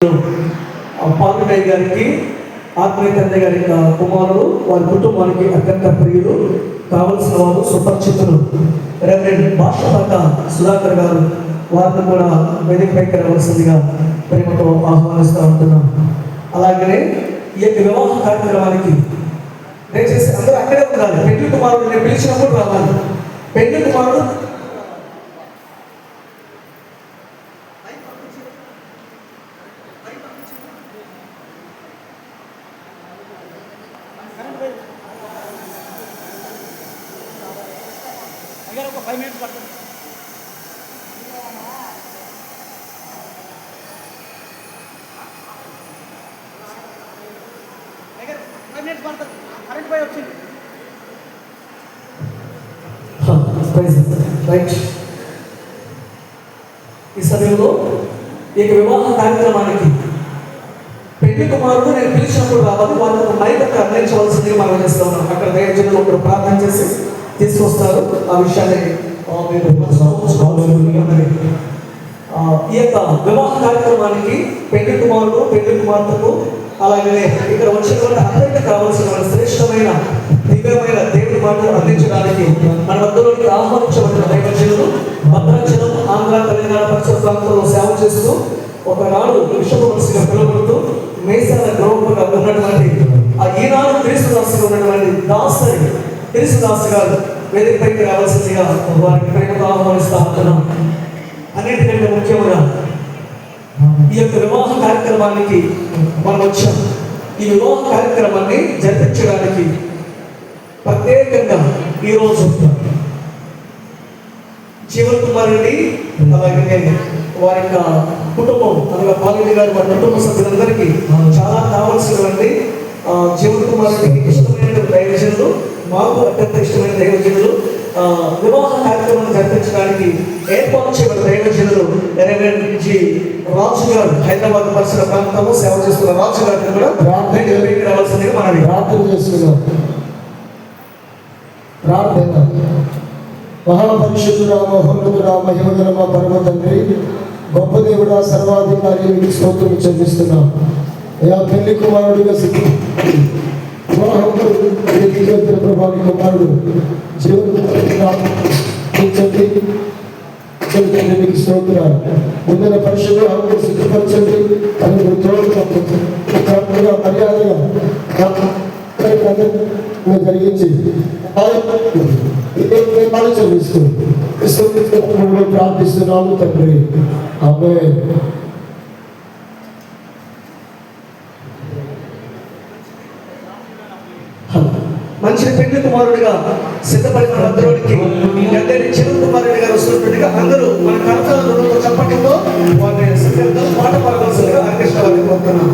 పాల్గొండయ్య గారికి ఆత్మీయ తండ్రి గారి కుమారుడు వారి కుటుంబానికి అత్యంత ప్రియులు కావలసిన వారు సుపరిచితులు రెవరెండ్ భాషపాత సుధాకర్ గారు వారిని కూడా వేదికపైకి రావాల్సిందిగా ప్రేమతో ఆహ్వానిస్తూ ఉంటున్నాం. అలాగే ఈ యొక్క వివాహ కార్యక్రమానికి దయచేసి అందరూ అక్కడే ఉండాలి. పెళ్లి కుమారుడు నేను పిలిచినప్పుడు రావాలి. పెళ్లి కుమారుడు ఒక 5 minutes పడుతుంది. కరెంట్ పోయి వచ్చింది. ఈ సమయంలో ఈ వివాహ కార్యక్రమానికి పెళ్లి కుమారుడు నేను పిలిచినప్పుడు రావాలి. వాళ్ళకు మైక్ అక్కడ అందించవలసిందిగా మనం చేస్తూ ఉన్నాం. అక్కడ దైవజనులు ఒకరు ప్రార్థన చేసి తీసుకొస్తారు. ఆ విషయాన్ని ఈ యొక్క వివాహ కార్యక్రమానికి పెళ్లి కుమారుడు పెళ్లి కుమార్తెకు అలాగే ఇక్కడ వచ్చినటువంటి అందరికీ కావాల్సిన శ్రేష్టమైన దివ్యమైన దేవుడి మాటలు అందించడానికి మన వద్దలోకి ఆహ్వానించబడిన దైవజనులు భద్రాచలం ఆంధ్ర తెలంగాణ పరిసర ప్రాంతంలో సేవ చేస్తూ ఒకనాడు విశ్వమనస్సుగా పిలువబడుతూ మేసాల గ్రౌండ్గా ఉన్నటువంటి ఈనాడు క్రీస్తుదాసుగా ఉన్నటువంటి క్రీస్తుదాస్ గారు వేదికపైకి రావాల్సిందిగా వారికి ప్రేమతో ఆహ్వానిస్తూ ఉంటున్నాం. అన్నిటికంటే ముఖ్యంగా ఈ యొక్క వివాహ కార్యక్రమానికి మనం వచ్చాం. ఈ వివాహ కార్యక్రమాన్ని జరిపించడానికి ప్రత్యేకంగా ఈరోజు జీవన్ కుమార్ రెడ్డి అలాగే వారి యొక్క కుటుంబం అనగా పాల్గొని గారు వారి కుటుంబ సభ్యులందరికీ చాలా కావాల్సినటువంటి జీవన్ కుమార్ రెడ్డికి ఇష్టమైన దైవజనులు, మాకు అత్యంత ఇష్టమైన దైవజనులు వివాహ కార్యక్రమాన్ని జరిపించడానికి ఏర్పాటు చేయబడిన దైవజనులు జి రాజు గారు హైదరాబాద్ పరిసర ప్రాంతంలో సేవ చేస్తున్న రాజు గారిని కూడా రావాల్సిందిగా మనం ప్రార్థన చేస్తున్నాం. ప్రార్థన. మహాపరిషుద్ధుడా మహోన్నతుడా మహిమగల మా పరమ తండ్రి, గొప్ప దేవుడా సర్వాధికారి మీకు స్తోత్రం చెల్లిస్తున్నాం. అయా పెళ్లి కుమారుడిగా ప్రభావి కుమారుడు జీవన మీకు స్తోత్రాలు. ముందున పరిశుద్ధ సిద్ధపరచండి. అది తోడుగా మర్యాదగా జరిగించి చెల్లిస్తూ ప్రార్థిస్తున్నాము తండ్రి. ఆమేన్. మంచి పెళ్లి కుమారుడిగా సిద్ధపడిన అందరికి జీవన్ కుమార్ రెడ్డి గారు వస్తున్నట్టుగా అందరూ మన కర్తవ్యంలో చెప్పటంలో వారిని పాట పాడవలసిందిగా ఆర్కెస్ట్రా వారిని కోరుతున్నాం.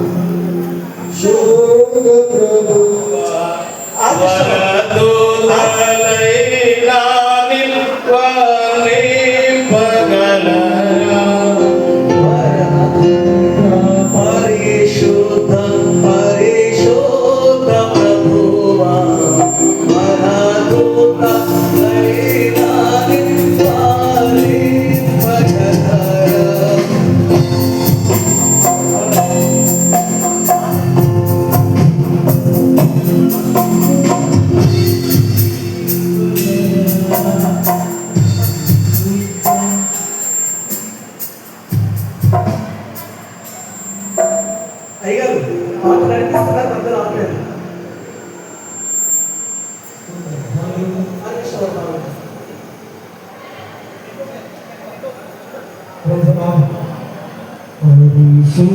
అయ్యారు మాట్లాడిస్తున్నారు, మధ్యలో ఆపలేదు.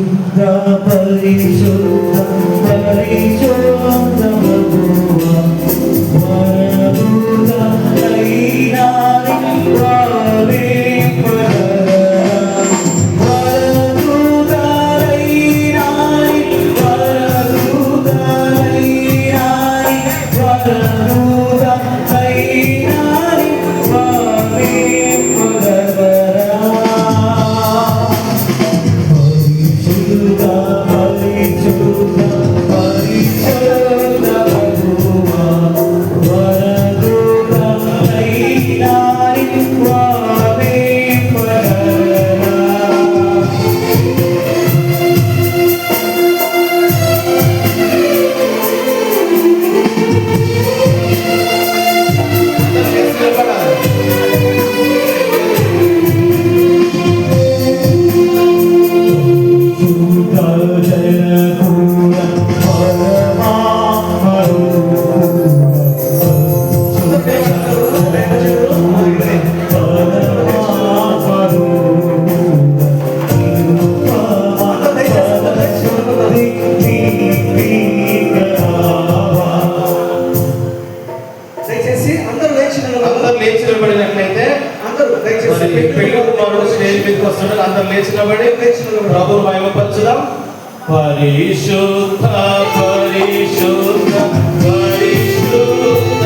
పరిశుద్ధ పరిశుద్ధ పరిశుద్ధ పరిశుద్ధ పరిశుద్ధ పరిశుద్ధ పరిశుద్ధ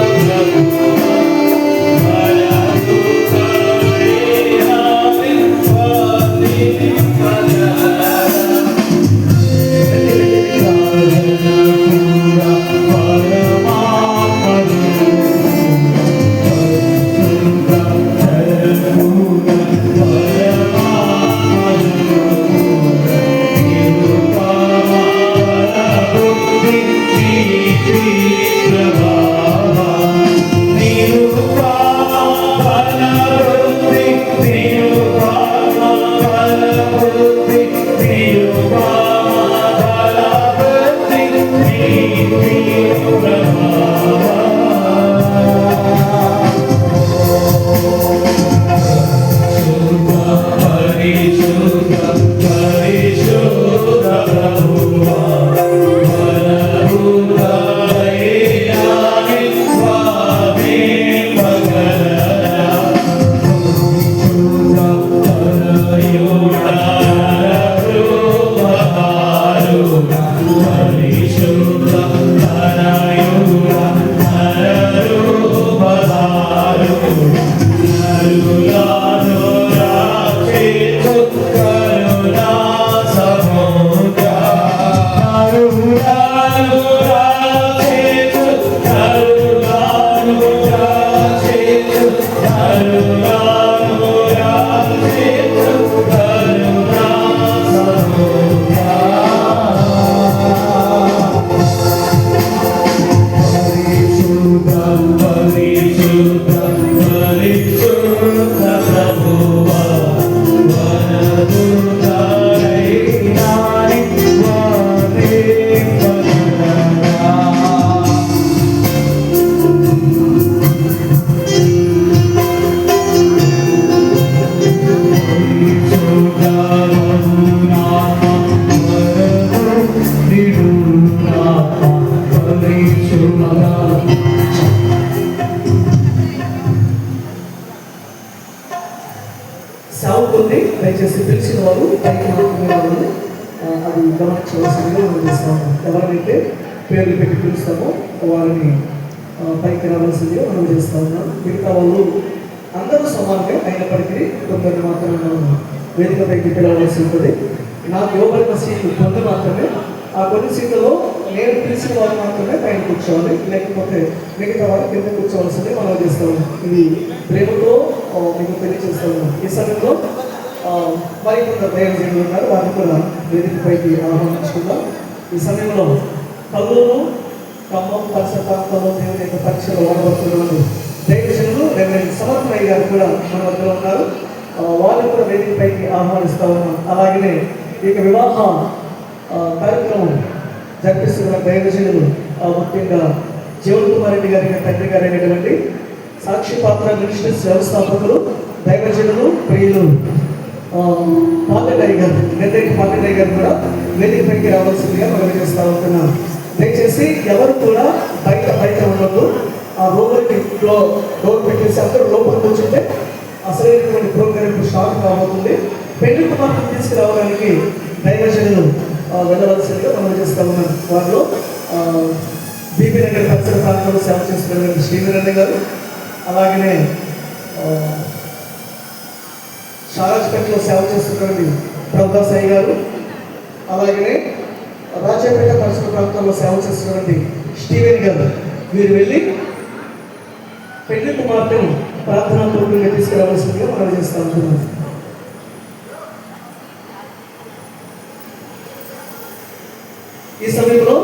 సేవకుల్ని దయచేసి పిలిచిన వారు పైకి మాత్రమే రావాలి. అది గమనించవలసిందిగా మనం చేస్తాము. ఎవరైతే పేర్లు పెట్టి పిలుస్తామో వారిని పైకి రావాల్సిందిగా మనం చేస్తా ఉన్నాం. మిగతా వాళ్ళు అందరూ సమానంగా అయినప్పటికీ కొందరు మాత్రమే మనం వేదిక పైకి పిలవలసి ఉంటుంది. నాకు ఇవ్వబడిన సీట్లు కొన్ని మాత్రమే. ఆ కొన్ని సీట్లలో నేను పిలిచిన వారు మాత్రమే పైన కూర్చోవాలి, లేకపోతే మిగతా వారు కింద కూర్చోవలసింది మనం చేస్తా ఉన్నాం. ఇది ప్రేమతో మీకు తెలియజేస్తా ఉన్నాం. ఈ సమయంలో మరి కొందరు దైవజనులు ఉన్నారు, వారిని కూడా వేదిక పైకి ఆహ్వానించుకుందాం. ఈ సమయంలో కల్లూరు ఖమ్మం పరిసర ప్రాంతంలో దేవుని యొక్క పరీక్షలు వాడబడుతున్నారు దైవజనులు రెవరెండ్ సమర్థమయ్య గారు కూడా మన వద్ద ఉన్నారు. వారిని కూడా వేదిక పైకి ఆహ్వానిస్తా ఉన్నాం. అలాగనే ఈ యొక్క వివాహ కార్యక్రమం జరిపిస్తున్న దైవజనులు ముఖ్యంగా జీవన్ కుమార్ రెడ్డి గారి తండ్రి గారు అయినటువంటి సాక్షిపాత్ర మినిస్ట్రీస్ వ్యవస్థాపకులు దైవజనులు ప్రియులు పాలెడయ్య గారు, నెల్లూరు పాలెడయ్య గారు కూడా వేదికపైకి రావాల్సిందిగా మనం చేస్తూ ఉంటున్నాం. దయచేసి ఎవరు కూడా బయట ఉండదు. ఆ లోపలికి డోర్ పెట్టేసి అందరూ లోపల కూర్చుంటే అసలైనటువంటి ప్రోగ్రామ్ స్టార్ట్ కాబోతుంది. పెళ్లి కుమార్తెను తీసుకురావడానికి దైవజనులు వెళ్ళవలసిందిగా మనం చేస్తూ ఉన్నాం. వారిలో బీపీ నగర్ పరిసర ప్రాంతంలో సేవ చేస్తున్న శ్రీవీరన్న గారు, అలాగనే షారాజ్పేటలో సేవ చేస్తున్నటువంటి ప్రభుదాసాయి గారు, అలాగనే రాజాపేట పరిసర ప్రాంతాల్లో సేవ చేస్తున్నటువంటి స్టీవెన్ గారు, వీరు వెళ్ళి పెళ్లి కుమార్తెను ప్రార్థనా పూర్వకంగా తీసుకురావాల్సిందిగా మనం చేస్తూ ఉంటున్నాం. ఈ సమయంలో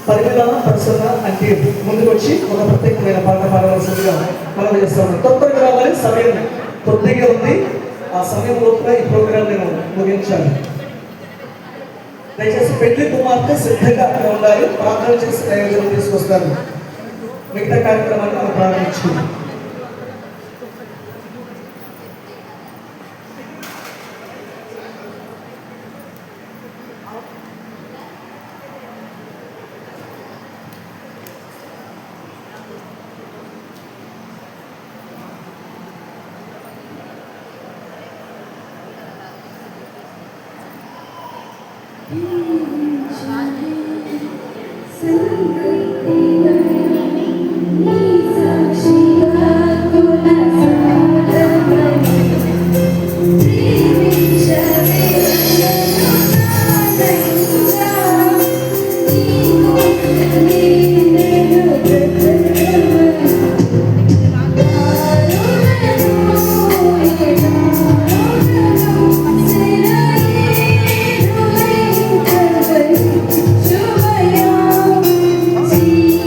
పరిమిళన పరిశోధన అంటే ముందుకు వచ్చి ఒక ప్రత్యేకమైన పాట పాడవలసిందిగా మనం చేస్తాము. తొందరగా రావాలి, సమయం కొద్దిగా ఉంది. ఆ సమయం లోపల ఈ ప్రోగ్రాం నేను ముగించాలి. దయచేసి పెళ్లి కుమార్తె సిద్ధంగా అక్కడ ఉండాలి. ప్రార్థన చేసి దైవజనులు తీసుకొస్తారు. మిగతా కార్యక్రమాన్ని మనం ప్రారంభించుకుందాం. See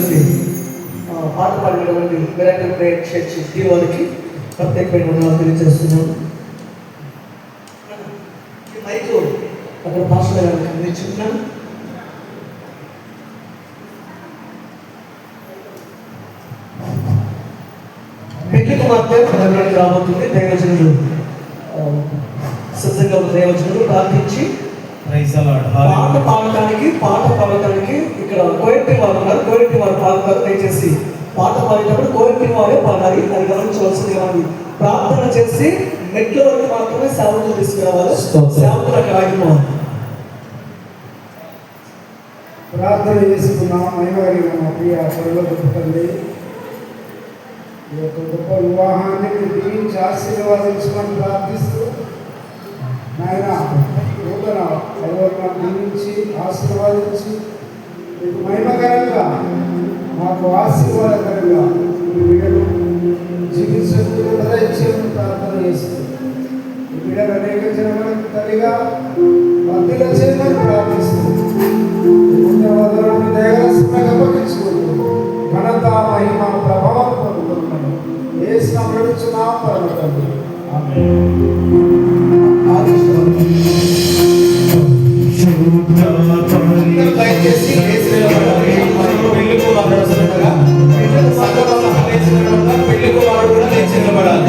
అందించినటువంటి పాట పాడినటువంటి మిరాకిల్ ప్రేయర్ చర్చ్ టీం వారికి ప్రత్యేకమైన వందనాలు తెలియజేస్తున్నాను. ఈ మైకు అక్కడ పాస్టర్ గారికి అందించుకున్నాను. పెళ్లి కుమార్తె మనలోకి రాబోతుంది. దైవజనుడు సిద్ధంగా ఉన్న దైవజనుడు ప్రార్థించి పాట పాడటానికి ఇక్కడ కోయట్టి వారు ఉన్నారు. కోయట్టి వారు పాడతారు. దయచేసి పాట పాడేటప్పుడు కోయట్టి వారే పాడాలి. అది గమనించవలసిందిగా ఉంది. ప్రార్థన చేసి మెట్ల వరకు మాత్రమే సేవకులు తీసుకురావాలి. సేవకులు అక్కడ ఆగిపోవాలి. ప్రార్థన చేసుకున్నాం. మహిమగలిగిన మా ప్రియ పరలోకపు తండ్రి, ఈ యొక్క గొప్ప వివాహాన్ని మీరు దీవించి ఆశీర్వాదించమని ప్రార్థిస్తూ నాయన నూతన పర్వతాన్ని దీవించి ఆశీర్వాదించి మీకు మహిమకరంగా మాకు ఆశీర్వాదకరంగా ఈ బిడ్డలు జీవించకుండా దయచేయమని ప్రార్థన చేస్తూ ఈ బిడ్డలు అనేక జనములకు తల్లిగా వర్ధిల్ల చేయమని ప్రార్థిస్తూ పుణ్యవదనాన్ని దయగలసిందిగా అప్పగించుకుంటూ ఘనత మహిమ ప్రభావం పొందుతున్నాను. యేసు నామములో అడుగుచున్నాం పరమ తండ్రి. దయచేసి పెళ్లి కుమారుడు వస్తుండగా పెళ్లి సందర్భంగా లేచి నిలబడాలి. పెళ్లి కుమారుడు కూడా లేచి నిలబడాలి.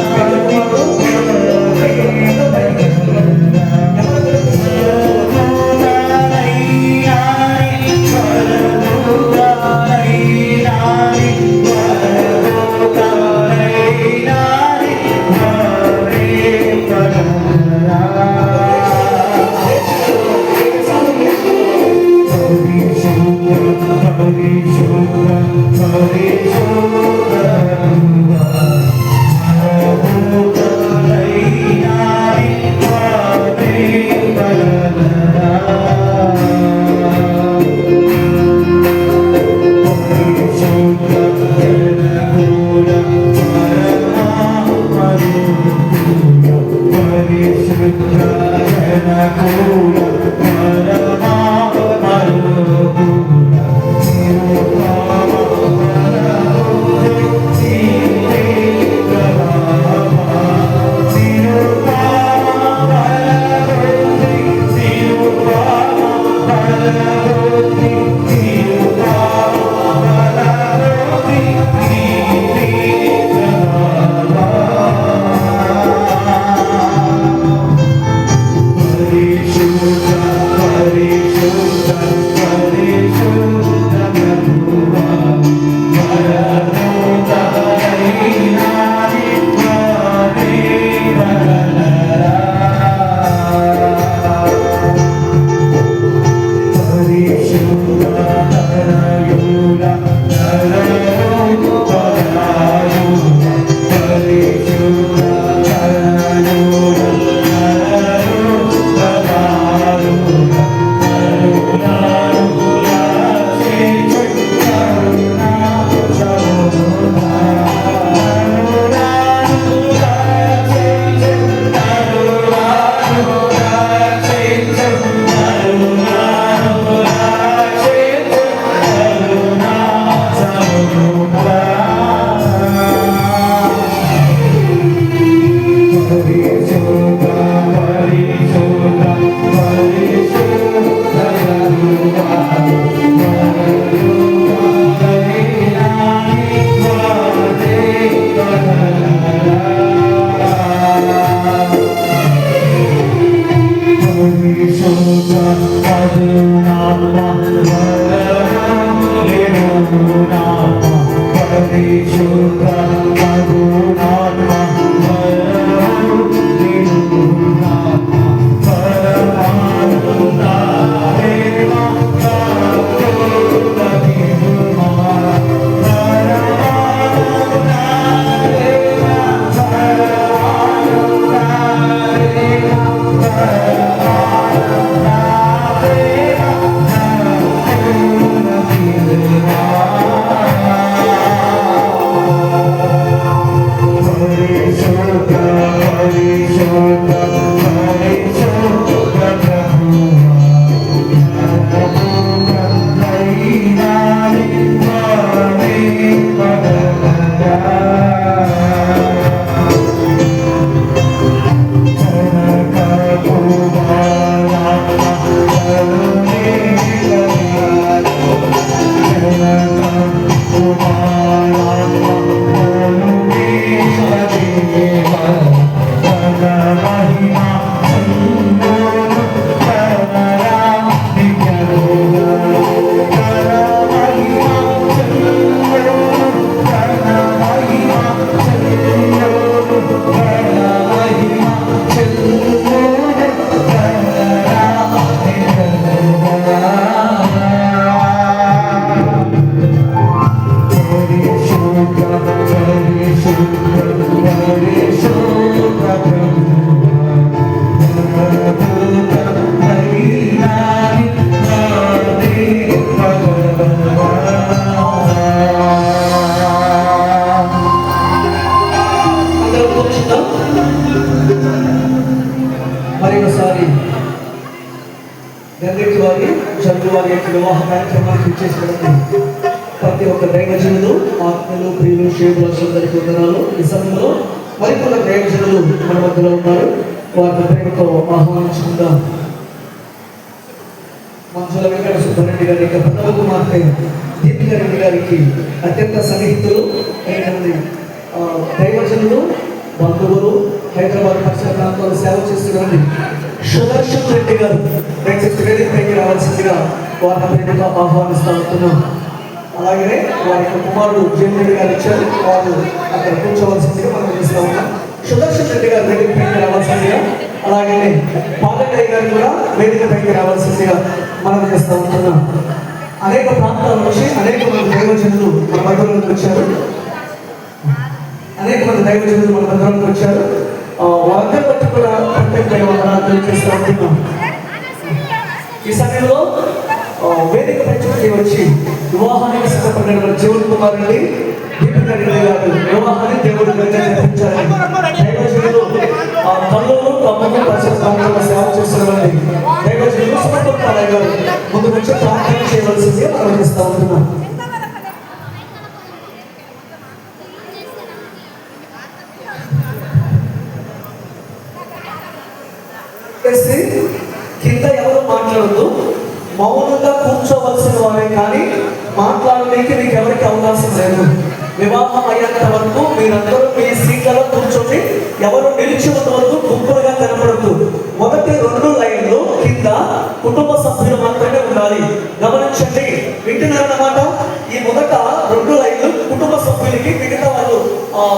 వివాహ కార్యక్రమానికి ఇచ్చేసినటువంటి ప్రతి ఒక్క దైవజనులు, ఆత్మలు, ప్రియులు, శేషులందరికీ వందనాలు. ఈ సమయంలో మరికొన్న దైవజనులు మన మధ్యలో ఉన్నారు. వారిని ప్రేమతో ఆహ్వానించుకుందాం. మంచుల వెంకట సుబ్బారెడ్డి గారి యొక్క ప్రథమ కుమార్తె దీపిక రెడ్డి గారికి అత్యంత సన్నిహితులు అయినటువంటి దైవజనులు, బంధువులు, హైదరాబాద్ పరిసర ప్రాంతాల్లో సేవ చేస్తున్నటువంటి సుదర్శన్ రెడ్డి గారు దయచేసి వేదికపైకి రావాల్సిందిగా వారిని ప్రేమతో ఆహ్వానిస్తూ ఉంటున్నాం. అలాగే వారి యొక్క కుమారుడు జేమ్ రెడ్డి గారు ఇచ్చారు, వారు అక్కడ కూర్చోవలసిందిగా మనం చేస్తూ ఉన్నాం. సుదర్శన్ రెడ్డి గారు వేదికపైకి రావాల్సిందిగా, అలాగే పాలెయ్య గారు కూడా వేదికపైకి రావాల్సిందిగా మనం చేస్తూ ఉంటున్నాం. అనేక ప్రాంతాల నుంచి అనేక మంది దైవజనులు మన మధ్యలోకి వచ్చారు. అనేక మంది దైవజనులు మన మధ్యలోకి వచ్చారు. వారందరి బట్టి కూడా ప్రత్యేకమైన వందనాలు తెలియజేస్తూ ఉంటున్నాం. ఈ సమయంలో వేదిక పైకి వచ్చి వివాహానికి సిద్ధపడిన జీవన్ కుమార్ రెడ్డి, దీపిక రెడ్డి గారు వివాహాన్ని దేవుడు జరిపించారని దైవజనులు తల్లులు, తమ్ముడు, పరిసర ప్రాంతాల్లో సేవ చేస్తున్నటువంటి దైవజనులు సమర్పణ గారు ముందు వచ్చి ప్రార్థన చేయవలసిందిగా ప్రారంభిస్తూ ఉంటున్నాం. కింద ఎవరు మాట్లాడద్దు, మౌనంగా కూర్చోవలసిన వారే కానీ మాట్లాడడానికి మీకు ఎవరికి అవకాశం లేదు. వివాహం అయ్యేంత వరకు మీరందరూ మీ సీట్లలో కూర్చొని ఎవరు నిలిచి ఉన్న వరకు గుంపులుగా కనపడద్దు. మొదటి 2 లైన్లు కింద కుటుంబ సభ్యులు మాత్రమే ఉండాలి. గమనించండి, వింటున్నారన్నమాట. ఈ మొదట 2 లైన్లు కుటుంబ సభ్యులకి, మిగతా వాళ్ళు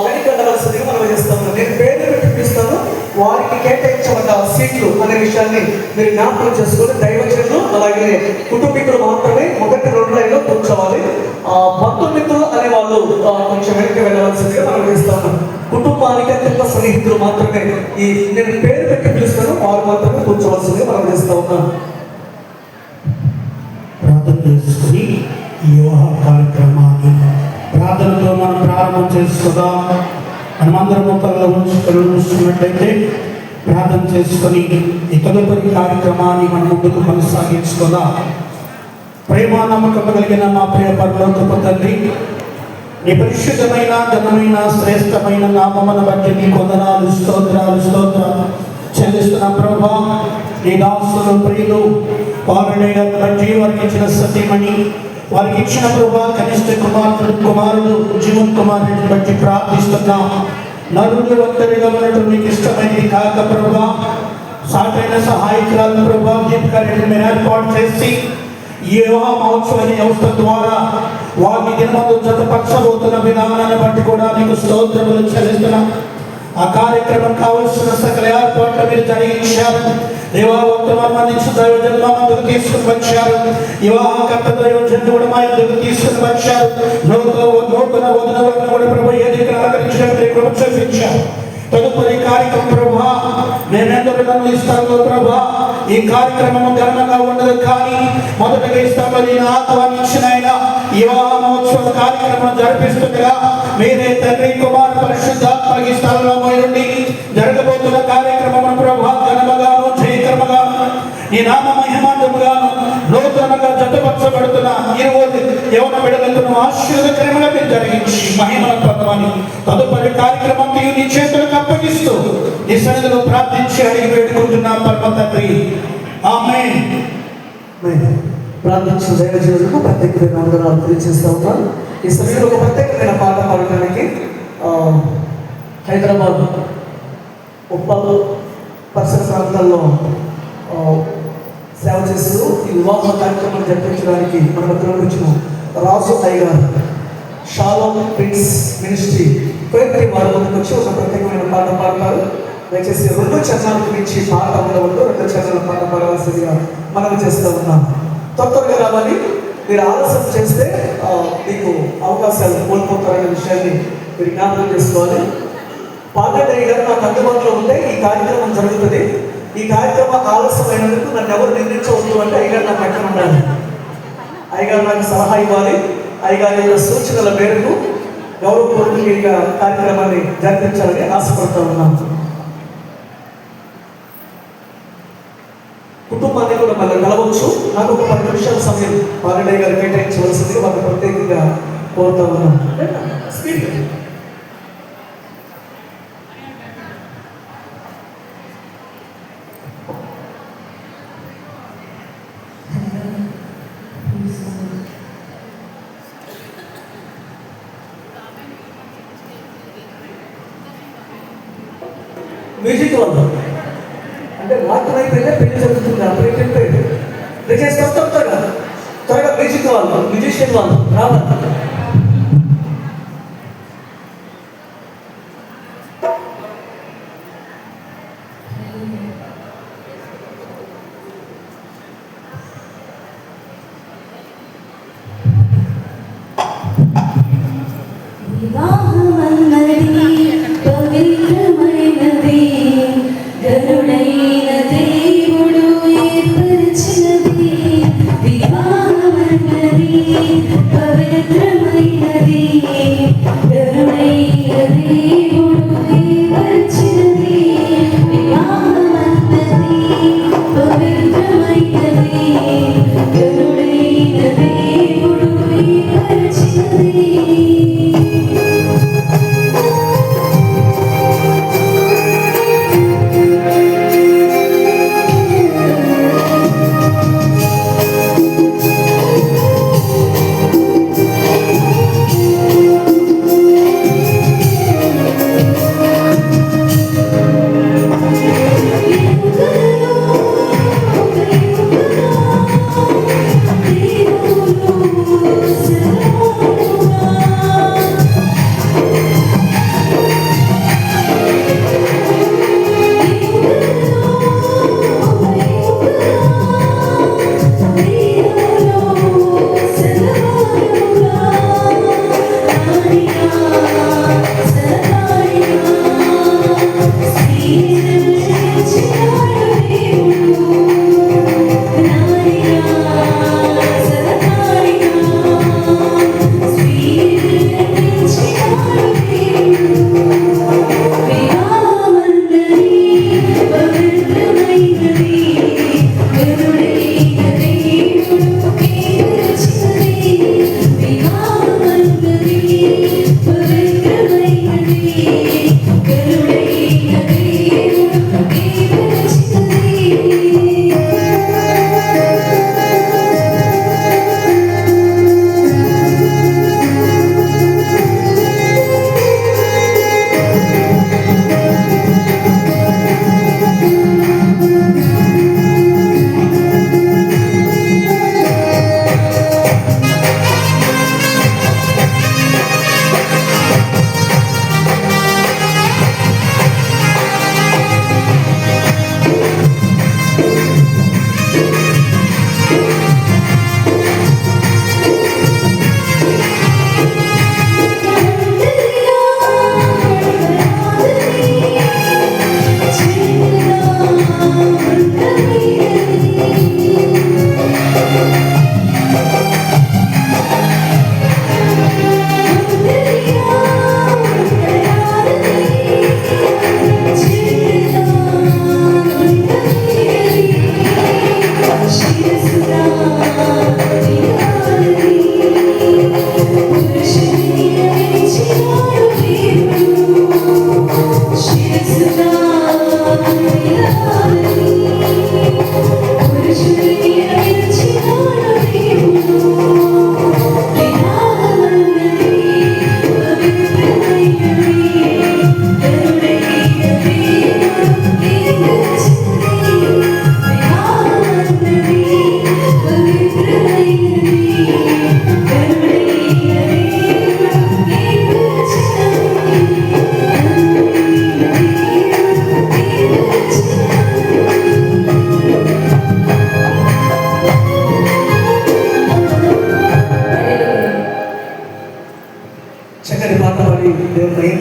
వెనకవలసిందిగా మనం చేస్తాము. నేను పేరు పెట్టి పిలుస్తాను, వారికి కేటాయించబడ్డ సీట్లు అనే విషయాన్ని మీరు జ్ఞాపకం చేసుకొని దైవజనులు అలాగే కుటుంబీకులు మాత్రమే మొదటి 2 లైన్లో కూర్చోవాలి. బంధుమిత్రులు అనే వాళ్ళు కొంచెం వెనక్కి వెళ్ళవలసిందిగా మనం చేస్తాము. కుటుంబానికి అత్యంత సన్నిహితులు మాత్రమే, ఈ నేను పేరు పెట్టి పిలుస్తాను, వారు మాత్రమే కూర్చోవలసిందిగా మనం చేస్తూ ఉన్నాం. ప్రార్థన చేసుకుని ఈ వివాహ కార్యక్రమాన్ని ప్రార్థనతో మనం ప్రారంభం చేసుకుందాం. మనమందరం కళ్ళు మూసుకున్నట్లయితే ప్రార్థన చేసుకొని ఈ తదుపరి కార్యక్రమాన్ని మనం ముందుకు కొనసాగించుకుందాం. ప్రేమ నమ్మకం కలిగిన మా ప్రియ పరలోకపు తండ్రి, నీ పరిశుద్ధమైన ఘనమైన శ్రేష్టమైన నామమును బట్టి నీ వందనాలు, స్తోత్రాలు చెల్లిస్తున్న ప్రభా. నీ దాసులు, ప్రియులు, పాలనయ్య బట్టి వారికి ఇచ్చిన సత్యమని, వారికి ఇచ్చిన ప్రభా కనిష్ట కుమారుడు జీవన్ కుమార్ రెడ్డిని బట్టి ప్రార్థిస్తున్నాం. నలుగురు ఒంటరిగా ఉన్నట్టు నీకు ఇష్టమైనది కాక ప్రభా, సాటైన సహాయకురాలు ప్రభా దీపిక రెడ్డిని మీరు ఏర్పాటు చేసి ఈ వివాహ మహోత్సవ వ్యవస్థ ద్వారా వారిని దినమందు జతపరచబోతున్న విధానాన్ని బట్టి కూడా నీకు స్తోత్రములు చెల్లిస్తున్నాం. ఆ కార్యక్రమం కావలసిన సకల ఏర్పాట్లు మీరు జరిగించారు. దేవా వర్తమానం అందించిన దైవజనులు ముందుకు తీసుకుని వచ్చారు. వివాహకర్త దైవజనులు కూడా మా ముందుకు తీసుకుని వచ్చారు. నూతన వదిన వారిని కూడా ప్రభు ఏది అలంకరించడానికి కృప చూపించారు. తదుపరి కార్యక్రమం ప్రభా మేమెందరూ ఇస్తాము ప్రభా. ఈ కార్యక్రమం ఘనంగా ఉండదు కానీ మొదటగా ఇస్తామని ఆహ్వానించిన ఆయన వివాహ మహోత్సవ కార్యక్రమం జరిపిస్తుండగా మీరే తండ్రి కుమార్ పరిశుద్ధాత్మకి స్థలంలో నుండి జరగబోతున్న కార్యక్రమం ప్రభా ఘనముగాను జయకరముగాను నీ నామ మహిమాంతముగాను నూతనంగా జతపరచబడుతున్న 20 యవన బిడ్డలను ఆశీర్వాదకరంగా మీరు జరిగించి మహిమను పొందమని తదుపరి కార్యక్రమం నీ చేతులకు అప్పగిస్తూ నీ సన్నిధిలో ప్రార్థించి అడిగి వేడుకుంటున్నాం పరమ తండ్రి. ఆమేన్. ప్రార్థించిన దైవజనులకు ప్రత్యేకమైన వందనాలు తెలియజేస్తూ ఉన్నాను. ఈ సమయంలో ఒక ప్రత్యేకమైన పాట పాడడానికి హైదరాబాద్ ఉప్పల్ పరిసర ప్రాంతాల్లో సేవ చేస్తూ ఈ వివాహ కార్యక్రమాన్ని జరిపించడానికి మన మధ్యలో వచ్చిన రాజు అయ్యగారు షాలోమ్ ప్రిన్స్ మినిస్ట్రీ కోయత్రి వారి ముందుకు వచ్చి ఒక ప్రత్యేకమైన పాట పాడతారు. దయచేసి 2 చరణాల గురించి పాట ఉండవద్దు, 2 చరణాల పాట పాడవలసిందిగా మనం చేస్తూ ఉన్నాం. త్వరగా రావాలి. మీరు ఆలస్యం చేస్తే మీకు అవకాశాలు కోల్పోతారనే విషయాన్ని మీరు జ్ఞాపకం చేసుకోవాలి. పాలెయ్య గారు నాకు అందుబాటులో ఉంటే ఈ కార్యక్రమం జరుగుతుంది. ఈ కార్యక్రమం ఆలస్యమైనందుకు నన్ను ఎవరు నిందించవద్దు అంటే అయ్యగారు నాకు ఎక్కడ ఉండాలి. అయ్యగారు నాకు సలహా ఇవ్వాలి. అయ్యగారి యొక్క సూచనల మేరకు గౌరవపూర్వకంగా కార్యక్రమాన్ని జరిపించాలని ఆశపడుతూ ఉన్నాను. కుటుంబాన్ని కూడా మళ్ళీ కలవచ్చు. రావచ్చు. నాకు ఒక 10 నిమిషాల సమయం పాలెడే గారు కేటాయించవలసింది వాళ్ళకి ప్రత్యేకంగా కోరుతా ఉన్నాను. స్పీడ్ మ్యూజిక్ వాళ్ళు అంటే రాత్రి అయిపోయితే పెళ్లి జరుగుతుంది. అప్పుడు దయచేసి త్వరగా మ్యూజిక్ వాళ్ళు మ్యూజిషియన్ వాళ్ళు రావాలి.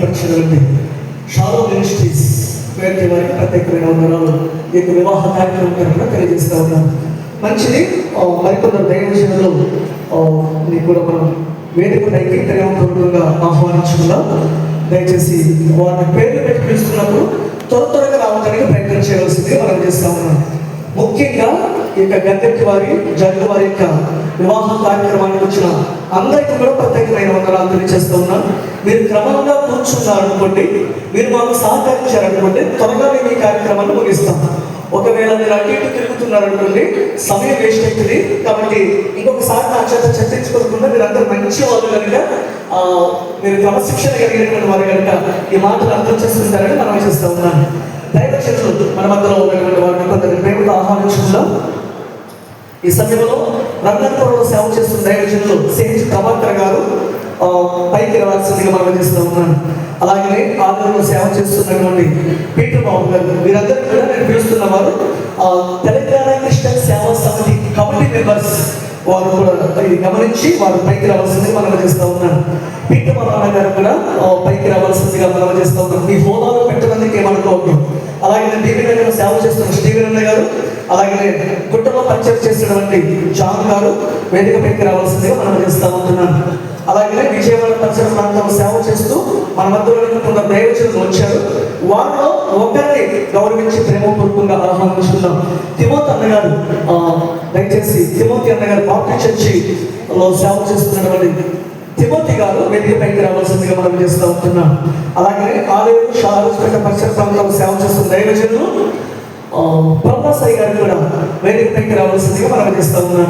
పరిచయం షాలో మినిస్ట్రీస్ పేరు వారికి ప్రత్యేకమైన వందనాలు ఈ వివాహ కార్యక్రమం కనుక తెలియజేస్తా ఉన్నాను. మంచిది. మరికొందరు దైవజనులు నీకు కూడా మనం వేదికపైకి ప్రేమపూర్వకంగా ఆహ్వానించుకుందాం. దయచేసి వారిని పేర్లు పెట్టి పిలుస్తున్నప్పుడు త్వరగా రావడానికి ప్రయత్నం చేయవలసిందిగా మనం చేస్తా ఉన్నాం. ముఖ్యంగా ఈ యొక్క గద్దెట్టి వారి జగన్ వారి యొక్క వివాహ కార్యక్రమానికి వచ్చిన అందరికీ కూడా ప్రత్యేకమైన వందనాలు తెలియజేస్తూ ఉన్నాను. మీరు క్రమంగా కూర్చున్నారనుకోండి, మీరు మాకు సహకరించారనుకోండి, త్వరగా మేము ఈ కార్యక్రమాన్ని ముగిస్తాం. ఒకవేళ మీరు అటు ఇటు తిరుగుతున్నారనుకోండి, సమయం వేస్ట్ అవుతుంది. కాబట్టి ఇంకొకసారి నా చేత చర్చించుకోకుండా మీరు అందరూ మంచి వాళ్ళు కనుక, మీరు క్రమశిక్షణ కలిగినటువంటి వారు కనుక ఈ మాటలు అర్థం చేసుకుంటారని మనం చేస్తూ ఉన్నాను. దైవజనులు మన మధ్యలో ఉన్నటువంటి వారిని కొందరు ప్రేమతో ఆహ్వానించుకుందాం. ఈ సమయంలో రంగపురంలో సేవ చేస్తున్న దైవజనులు సిహెచ్ ప్రభాకర్ గారు పైకి రావాల్సిందిగా మనం చేస్తూ ఉన్నాను. అలాగే ఆదరణలో సేవ చేస్తున్నటువంటి పీటర్ బాబు గారు, వీరందరూ కూడా నేను పిలుస్తున్న వారు తెలంగాణ క్రిస్టియన్ సేవా సమితి కమిటీ మెంబర్స్. వారు కూడా ఇది గమనించి వారు పైకి రావాల్సిందిగా మనం చేస్తూ ఉన్నాను. పీటర్ బాబు గారు కూడా పైకి రావాల్సిందిగా మనం చేస్తూ ఉన్నాం. మీ హోదాలో పెట్టడానికి ఏమనుకోవద్దు. అలాగే దీవినగర్ సేవ చేస్తున్న శ్రీవీరన్న గారు, అలాగే గుట్టలో పరిచయం చేసినటువంటి జాన్ గారు వేదిక పైకి రావాల్సిందిగా మనం చేస్తూ ఉంటున్నాను. అలాగే విజయవాడ పరిసర ప్రాంతంలో సేవ చేస్తూ మన మధ్యలో కొంత దైవజనులు వచ్చారు. వారిలో ఒకరిని గౌరవించి ప్రేమపూర్వకంగా ఆహ్వానించుకున్నాం. తిమోతి అన్నగారు, దయచేసి తిమోతి అన్నగారు బాప్టిస్ట్ చర్చిలో సేవ చేస్తున్నటువంటి తిమోతి గారు వేదిక పైకి రావాల్సిందిగా మనం చేస్తూ ఉంటున్నాం. అలాగే ఆలయం షారాజ్పేట పరిసర ప్రాంతంలో సేవ చేస్తున్న దైవజనులు బ్రహ్మసాయి గారు కూడా వేదిక పైకి రావాల్సిందిగా మనం చేస్తూ ఉన్నాం.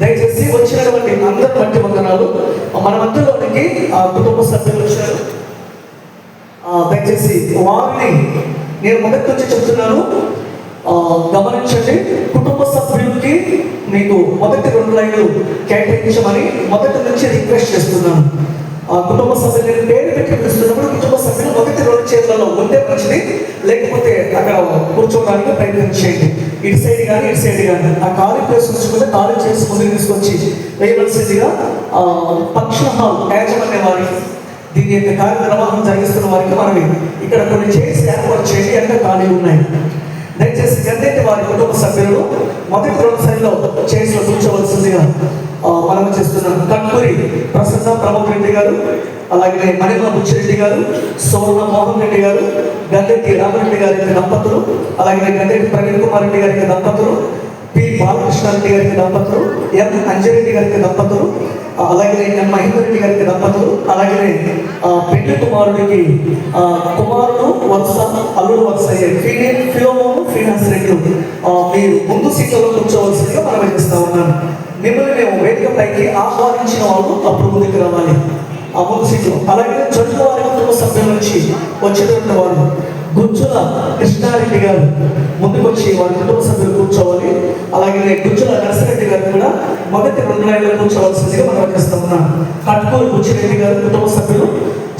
దయచేసి వచ్చినటువంటి అందరి మధ్య వందనాలు. మన మధ్యలోనికి కుటుంబ సభ్యులు వచ్చారు. దయచేసి వారిని నేను మొదటి నుంచి చెప్తున్నాను, గమనించండి. కుటుంబ సభ్యులకి మీకు మొదటి 2 లైన్లు కేటాయించమని మొదటి నుంచి రిక్వెస్ట్ చేస్తున్నాను. కుటుంబ సభ్యులు పేరు పెట్టి పిలుస్తున్నప్పుడు కుటుంబ సభ్యులు మొదటి 2 చైర్లలో ఉంటే మంచిది, లేకపోతే అక్కడ కూర్చోవడానికి ప్రయత్నం చేయండి. ఇటు సైడ్ కానీ ఇటు సైడ్ కానీ ఆ ఖాళీ ప్లేస్ ఉంచుకుంటే ఖాళీ చేసి ముందుకు తీసుకొచ్చి వేయవలసిందిగా ఫంక్షన్ హాల్ యాజమాన్య వారికి, దీని యొక్క కార్యనిర్వహణ జరిగిస్తున్న వారికి మనవి ఇక్కడ కొన్ని చైర్స్ ఏర్పాటు చేసి ఎంత ఖాళీ ఉన్నాయి. దయచేసి గద్దెట్టి వారి కుటుంబ సభ్యులు మొదటి 2 సైడ్లో చైర్స్లో కూర్చోవలసిందిగా మనం చేస్తున్నాం. కట్కూరి ప్రసన్న ప్రమోద్ రెడ్డి గారు, అలాగే మణిమ బుచ్చిరెడ్డి గారు, సోర్ణ మోహన్ రెడ్డి గారు, గద్దెట్టి రామరెడ్డి గారి దంపతులు, అలాగే గద్దెట్టి ప్రవీణ్ కుమార్ రెడ్డి గారి దంపతులు, పి బాలకృష్ణారెడ్డి గారికి దంపతులు, ఎం అంజరెడ్డి గారికి దంపతులు, అలాగే ఎం మహేందర్ రెడ్డి గారికి దంపతులు, అలాగే పెళ్లి కుమారుడికి కుమారుడు వరుస అల్లుడు వరుస ఫిలోమోను ఫినాన్స్ రెడ్డి మీరు ముందు సీట్లలో కూర్చోవలసిందిగా మనం చేస్తూ ఉన్నాను. మిమ్మల్ని మేము వేదిక పైకి ఆహ్వానించిన వాళ్ళు అప్పుడు ముందుకు రావాలి ఆ ముందు సీట్లు. అలాగే చొట్టు వారి కుటుంబ సభ్యుల నుంచి వచ్చినటువంటి వారు గుజ్జుల కృష్ణారెడ్డి గారు ముందుకు వచ్చి వారి కుటుంబ సభ్యులు కూర్చోవాలి. అలాగే గుజ్జుల నరసరెడ్డి గారు కూడా మొదటి 2 లైన్లో కూర్చోవలసిందిగా మనం చేస్తూ ఉన్నాం. కట్కూరు బుచ్చిరెడ్డి గారు కుటుంబ సభ్యులు,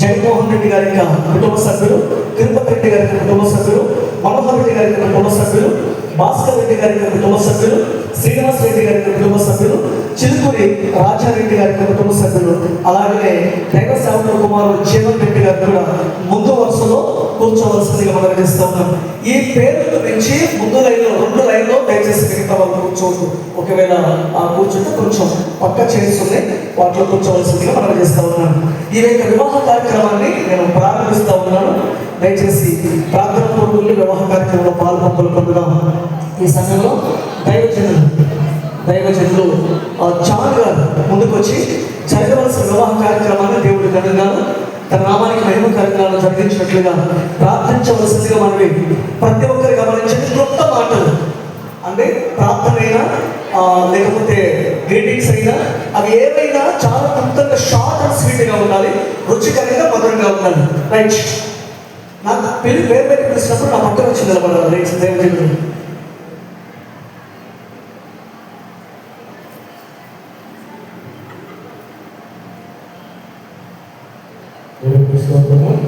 జగన్మోహన్ రెడ్డి గారి కుటుంబ సభ్యులు, తిరుపతి రెడ్డి గారి కుటుంబ సభ్యులు, మనోహర్ రెడ్డి గారి కుటుంబ సభ్యులు, భాస్కర్ రెడ్డి గారి కుటుంబ సభ్యులు, శ్రీనివాస్ రెడ్డి గారి కుటుంబ సభ్యులు, చిలుకూరి రాజారెడ్డి గారి కుటుంబ సభ్యులు, అలాగే దైవ సేవకుల కుమారుడు జీవన్ రెడ్డి గారు కూడా ముందు వరుసలో కూర్చోవలసిందిగా మనం చేస్తూ ఉన్నాం. ఈ పేరు నుంచి ముందు లైన్లో 2 లైన్లో దయచేసి మిగతా వాళ్ళు కూర్చోవచ్చు. ఒకవేళ కూర్చుంటే కొంచెం పక్క చేస్తుంది వాటిలో కూర్చోవలసిందిగా మనం చేస్తూ ఉన్నాను. ఈ యొక్క వివాహ కార్యక్రమాన్ని నేను ప్రారంభిస్తూ ఉన్నాను. దయచేసి ప్రార్థన పూర్వకులు వివాహ కార్యక్రమంలో పాల్పంపులు పొందుదాం. ఈ సమయంలో దైవజనులు జాన్ గారు ముందుకు వచ్చి జరగవలసిన వివాహ కార్యక్రమాన్ని దేవుడి ఘనంగా తన నామానికి మహిమ కార్యక్రమాలు జరిగించినట్లుగా ప్రార్థించవలసిందిగా మనవి ప్రతి ఒక్కరు గమనించండి. క్లుప్త మాటలు అంటే ప్రార్థన అయినా లేకపోతే గ్రీటింగ్స్ అయినా అవి ఏవైనా చాలా క్లుప్తంగా షార్ట్ అండ్ స్వీట్గా ఉండాలి, రుచికరంగా మధురంగా ఉండాలి. రైట్, నాకు పేరు పెట్టి పిలిచినప్పుడు నా పక్కన వచ్చి నిలబడాలి. రైట్, దైవజనులు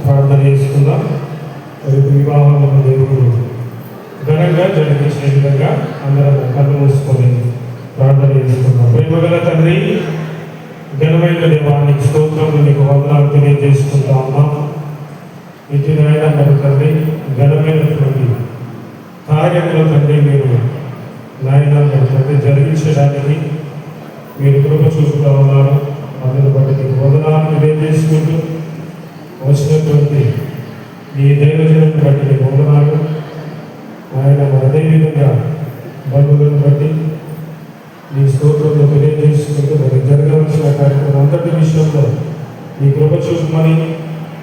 ప్రార్థన చేసుకుందాం. వివాహం దేవుడు ఘనంగా జరిగించిన విధంగా అందరం కళ్ళు మూసుకొని ప్రార్థన చేసుకుందాం. ప్రేమగల తండ్రి, ఘనమైన దేవానికి స్తోత్రం, నీకు వందనాలు తెలియజేసుకుంటా ఉన్నాం. ఇటు నాయన తండ్రి, ఘనమైనటువంటి కార్యములు తండ్రి మీరు నాయన తండ్రి జరిగించడానికి మీరు కృప చూపుతూ ఉన్నారు. అందుని బట్టి నీకు వందనాలు తెలియజేసుకుంటూ వచ్చినటువంటి ఈ దైవజనాన్ని బట్టి నీకు వందనాలు. ఆయన అదేవిధంగా బంధువులను బట్టి నీ స్తోత్రంలో తెలియజేసుకుంటూ మరి జరగవలసిన కార్యక్రమం అంతటి విషయంలో ఈ కృప చూపమని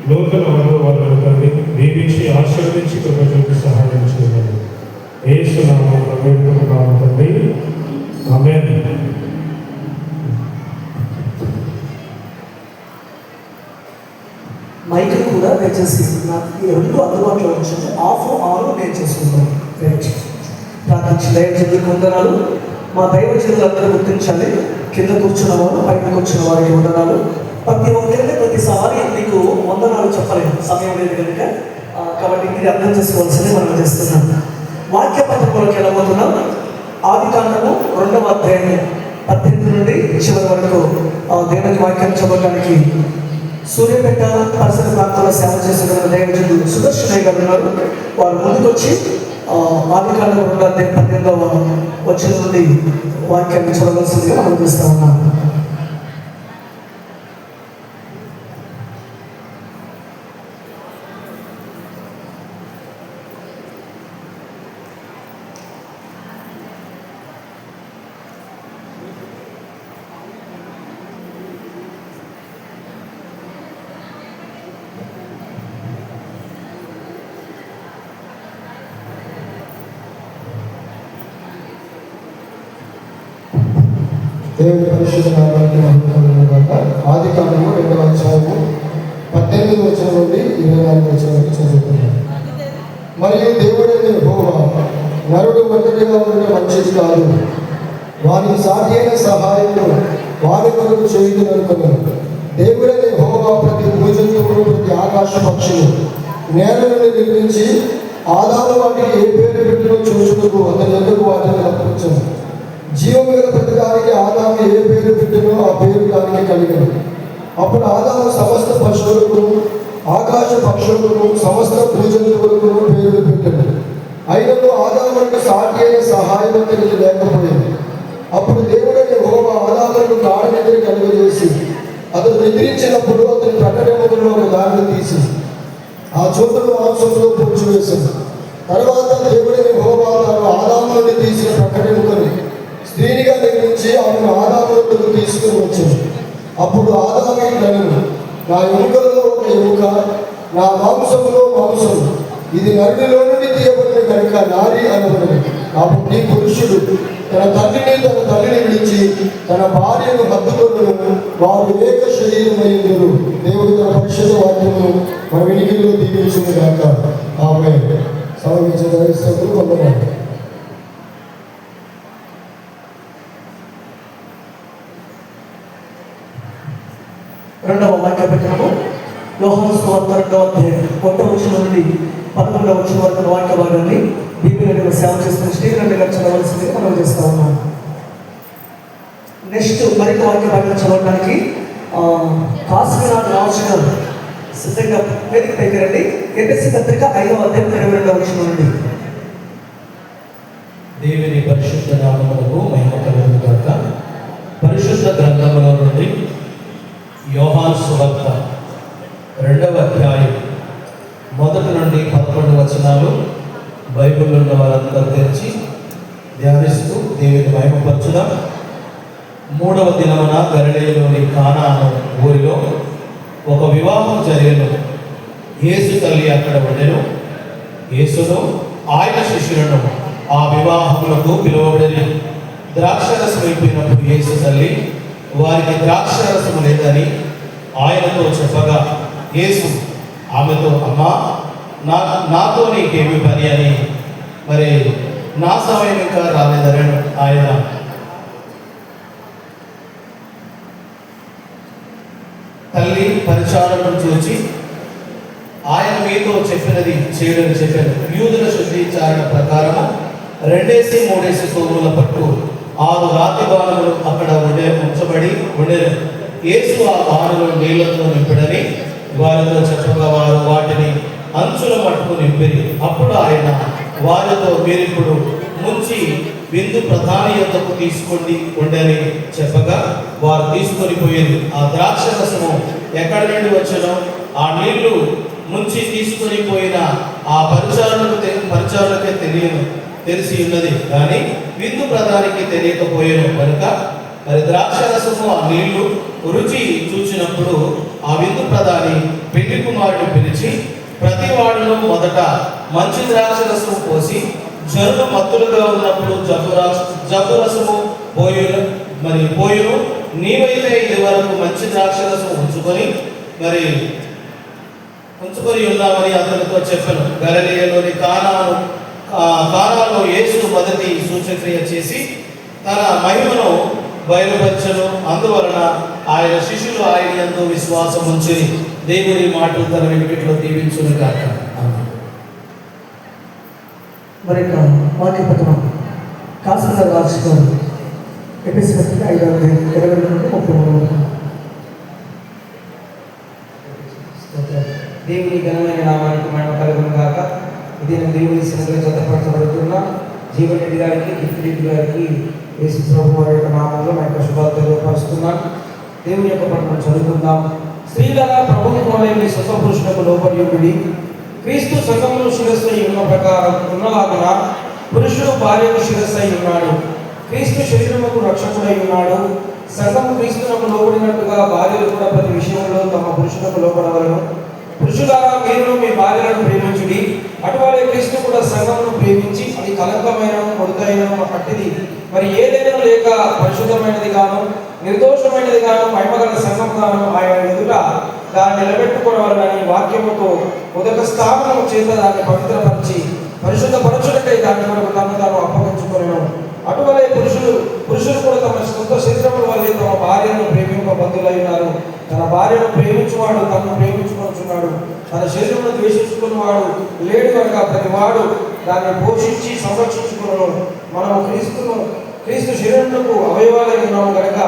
నూతన అనుభవాలను తండ్రి దీవించి ఆశీర్వదించి కృప చూపి సహాయం చేయమని యేసు నామములో వేడుకుంటున్నాము తండ్రి. ఆమేన్. మైక్ కూడా దయచేసి నాకు ఈ రెండు అందుబాటులో ఉంచండి. ఆఫ్ ఆన్ నేను చేసుకుంటాను. ప్రార్థించి దైవజనులకు వందనాలు. మా దైవజనులందరూ గుర్తించాలి. కింద కూర్చున్న వారు, పైన కూర్చున్న వారికి వందనాలు. ప్రతి ఒక్కరికి ప్రతిసారి మీకు వందనాలు చెప్పలేము, సమయం లేదు కనుక. కాబట్టి మీరు అర్థం చేసుకోవాల్సింది మనం చేస్తున్నాం. వాక్య పథకంలోకి వెళ్ళబోతున్నాం. ఆదికాండము 2వ అధ్యాయం 18 నుండి చివరి వరకు దేవుని వాక్యం చెప్పడానికి సూర్యపేట పరిసర ప్రాంతాల్లో సేవ చేస్తున్న దైవజనుడు సుదర్శనయ్య గారు ఉన్నారు. వారు ముందుకొచ్చి ఆదికాండం 2వ అధ్యాయం 18వ వచనం నుండి వాక్యాన్ని చదవవలసిందిగా మనం చేస్తా ఉన్నాం. దేవుని పరిశుద్ధ నామానికి మహిమ కలుగును గాక. ఆదికాండము 2వ అధ్యాయము 18వ వచనం నుండి 24వ వచనం వరకు చదువుతున్నాను. మరియు దేవుడైన యెహోవా నరుడు ఒంటరిగా ఉండడం మంచిది కాదు, వారికి సాటి అయిన సహాయము వారి కొరకు చేయుదుననుకున్నాను. దేవుడైన యెహోవా ప్రతి భూజంతువును, ప్రతి ఆకాశ పక్షులు నేల నుండి నిర్మించి ఆదాము వాటికి ఏ పేరు పెట్టునో చూచుటకు అతని ఎందుకు వాటిని అర్పించను. జీవం గల ప్రతి దానికి ఆదాము ఏ పేరు పెట్టినో ఆ పేరు దానికి కలిగను. అప్పుడు ఆదాము సమస్త పశువులకు, ఆకాశ పక్షులకు, సమస్త భూజంతువులకు పేర్లు పెట్టాడు. అయినను ఆదాములకు సాటి అయిన సహాయం అతనికి లేకపోయింది. అప్పుడు దేవుడైన యెహోవా ఆదాములను కాడ నిద్ర కలుగజేసి అతను నిద్రించినప్పుడు అతని ప్రకటనలో ఒక దానిని తీసి ఆ చోటును మాంసంలో పూడ్చివేశాడు. తర్వాత దేవుడైన యెహోవా తాను ఆదాము నుండి తీసిన ప్రకటనకొని స్త్రీనిగా నిర్మించి ఆమెను ఆదాములకు తీసుకుని వచ్చాడు. అప్పుడు ఆదాము ఇట్లనెను, నా ఎముకలలో ఒక ఎముక, నా మాంసములో మాంసము, ఇది నరుడిలో నుండి తీయబడిన కనుక నారి అనబడింది. కాబట్టి పురుషుడు తన తల్లిని విడిచి తన భార్యను హత్తుకొనును, వారు ఏక శరీరమైందురు. దేవుడు తన పరిశుద్ధ వాక్యమును మన వినికిడిలో దీవించును గాక. ఆమేన్. సమర్పించిన దైవసేవకులు వందనాలు. రెండవ వాక్య పఠనము యోహాను సువార్త 2వ అధ్యాయం 1వ వచనం నుండి 11వ వచనం వరకు వాక్య భాగాన్ని బీబీలో సేవ చేస్తున్న శ్రీకరణ్ గారు చదవలసిందిగా మనం చేస్తా ఉన్నాం. నెక్స్ట్ మరికొన్ని వాక్య భాగాన్ని చదవడానికి కాశీనాథ్ రాజు గారు సిద్ధంగా వేదిక దగ్గరండి. ఎపిఎస్సి పత్రిక 5వ అధ్యాయం 22వ వచనం నుండి. దేవుని పరిశుద్ధ నామములకు మహిమ కలుగును గాక. పరిశుద్ధ గ్రంథములో నుండి యోహాను సువార్త 2వ అధ్యాయం 1 నుండి 11 వచనాలు బైబిల్లో ఉన్న వారందరూ తెరిచి ధ్యానిస్తూ దేవుని మహిమపరచుదాం. 3వ దినమున గలిలయలోని కానాను ఊరిలో ఒక వివాహం జరిగెను. యేసు తల్లి అక్కడ ఉండెను. యేసును ఆయన శిష్యులను ఆ వివాహములకు పిలువబడిన ద్రాక్షరసం అయిపోయినప్పుడు యేసు తల్లి వారికి ద్రాక్షరసము లేదని ఆయనతో చెప్పగా యేసు ఆమెతో, అమ్మా, నాతో నీకేమి పని అని, మరి నా సమయం ఇంకా రాలేదని ఆయన తల్లి పరిచారకును చూచి ఆయన మీతో చెప్పినది చేయడని చెప్పాను. యూదుల శుద్ధీచారణ ప్రకారము 2-3 సోముల పట్టు 6 రాతి బాణములు అక్కడ ఉంచబడి ఉండేను. యేసు ఆ బాణములు నీళ్లతో నింపిడని వారితో చెప్పగా వారు వాటిని అంచుల మట్టుకు నింపిరి. అప్పుడు ఆయన వారితో, మీరిప్పుడు ముంచి విందు ప్రధాని యొద్దకు తీసుకోండి ఉండని చెప్పగా వారు తీసుకొని పోయింది. ఆ ద్రాక్షరసము ఎక్కడి నుండి వచ్చనో ఆ నీళ్లు ముంచి తీసుకొని పోయిన ఆ పరిచారులకే తెలియను. తెలిసి ఉన్నది కానీ విందు ప్రధానికి తెలియకపోయాను కనుక మరి ద్రాక్షరసము ఆ నీళ్లు రుచి చూచినప్పుడు ఆ విందు ప్రధాని పెళ్లి కుమారుని పిలిచి ప్రతి వాడును మొదట మంచి ద్రాక్షరసము పోసి జనులు మత్తులుగా ఉన్నప్పుడు జబ్బురసము పోయును నీవైతే ఇది వరకు మంచి ద్రాక్షరసం ఉంచుకొని ఉన్నామని అతనితో చెప్పాను. గలిలయలోని కానాలో యేసు మొదటి సూచక్రియ చేసి తన మహిమను బయలుపరచను. అందువలన ఆయన శిష్యులు ఆయన యందు విశ్వాసం ఉంచి దేవుని మాటలు తన వెనుకట్లో దీవించును గాక. మరి వాక్యపత్రం కాసుల రాజుగారు ఎపిసోడ్ 5:20 నుండి 33. దేవుని ఘనమైన నామానికి మహిమ కలుగును గాక. ఇది నేను దేవుని సన్నిధిలో జతపరచబడుతున్న జీవన్ రెడ్డి గారికి, గిఫ్ట్ రెడ్డి గారికి యేసు ప్రభు వారి యొక్క నామంలో మా యొక్క శుభాలు తెలియపరుస్తున్నాను. దేవుని యొక్క పట్టణం చదువుకుందాం. స్త్రీలారా ప్రభుత్వంలో మీ స్వత పురుషులకు లోబడి క్రీస్తు సంఘమును శిరస్సు ఉన్న ప్రకారం ఉన్నలాగున పురుషుడు భార్యకు శిరస్సు అయి ఉన్నాడు. క్రీస్తు శరీరముకు రక్షకుడై ఉన్నాడు. సంఘము క్రీస్తునకు లోబడినట్టుగా భార్యలు కూడా ప్రతి విషయంలో తమ పురుషులకు లోబడవలను. పురుషులారా మీరు మీ భార్యలను ప్రేమించుడి. అటువలే క్రీస్తు కూడా సంఘమును ప్రేమించి అది కలంకమైన ముడతైన అట్టిది మరి ఏదైనా లేక పరిశుద్ధమైనది గాను నిర్దోషమైనది గాను మహిమగల సంఘం గాను ఆయన ఎదుట దాన్ని నిలబెట్టుకోవాలని వాక్యముతో ఉదక స్థాపనము చేత దాన్ని పవిత్రపరిచి పరిశుద్ధపరచుటకై దాని కొరకు తాను అప్పగించుకొనెను. అటువలే పురుషులు కూడా తమ సొంత శరీరముల వల్లే తమ భార్యను ప్రేమింపబద్ధులై ఉన్నారు. తన భార్యను ప్రేమించువాడు తనను ప్రేమించుకొనుచున్నాడు. తన శరీరమును ద్వేషించుకున్నవాడు లేడు కనుక ప్రతి వాడు దాన్ని పోషించి సంరక్షించుకున్నాను. మనము క్రీస్తు శరీరమునకు అవయవాలై ఉన్నాము కనుక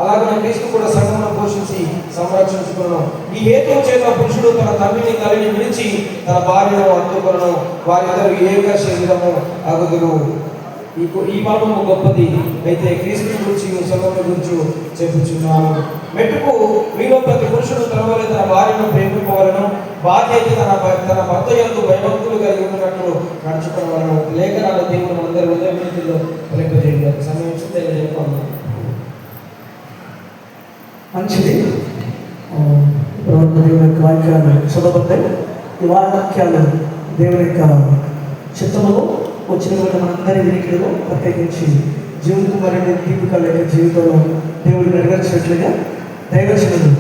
అలాగే క్రీస్తు కూడా సంఘమును పోషించి సంరక్షించుకున్నాను. ఈ హేతువు చేత పురుషుడు తన తండ్రిని తల్లిని విడిచి తన భార్యను అందుకొనను. వారిద్దరు ఏక శరీరము అగుదురు. ఈ పాపము గొప్పది అయితే క్రీస్తు గురించి సంఘముల గురించి చెప్పుచున్నాను. మెట్టుకు మీలో ప్రతి పురుషుడు తన వల్ల తన భార్యను ప్రేమింపవలను. భార్య అయితే తన భర్త యందు భయభక్తులు కలిగి ఉన్నట్లు నడుచుకోవలను. లేఖనాల దేవుడు మనందరి హృదయంలో వెలింపజేయండి. సమయం తెలియజేయకుండా మంచిది. దేవుని యొక్క వాక్యాలు చదవబడ్డాయి. ఈ వాక్యాలు దేవుని యొక్క చిత్తములో వచ్చిన మనందరి వినికిడిలో ప్రత్యేకించి జీవితం మరియు దీపికల యొక్క జీవితంలో దేవుడు నెరవేర్చినట్లుగా దైవచనుడు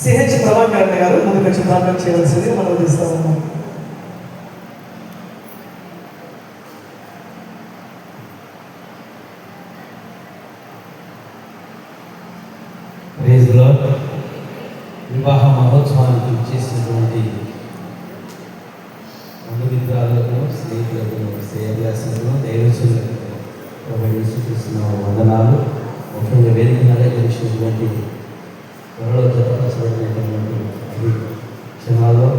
సిహెచ్ ప్రభాకర్ గారు ముందుకు చిత్రాంకం చేయవలసింది మనం తీస్తా ఉన్నాం. వివాహ మహోత్సవానికి చేసినటువంటి బంధుమిత్రాలకు, స్నేహితులకు, శ్రేయభిలాషులకు, దైవజనులకు చూపిస్తున్న వందనాలు. ముఖ్యంగా వేదిక నడిచినటువంటి త్వరలో జతపరచబడినటువంటి క్షణాల్లో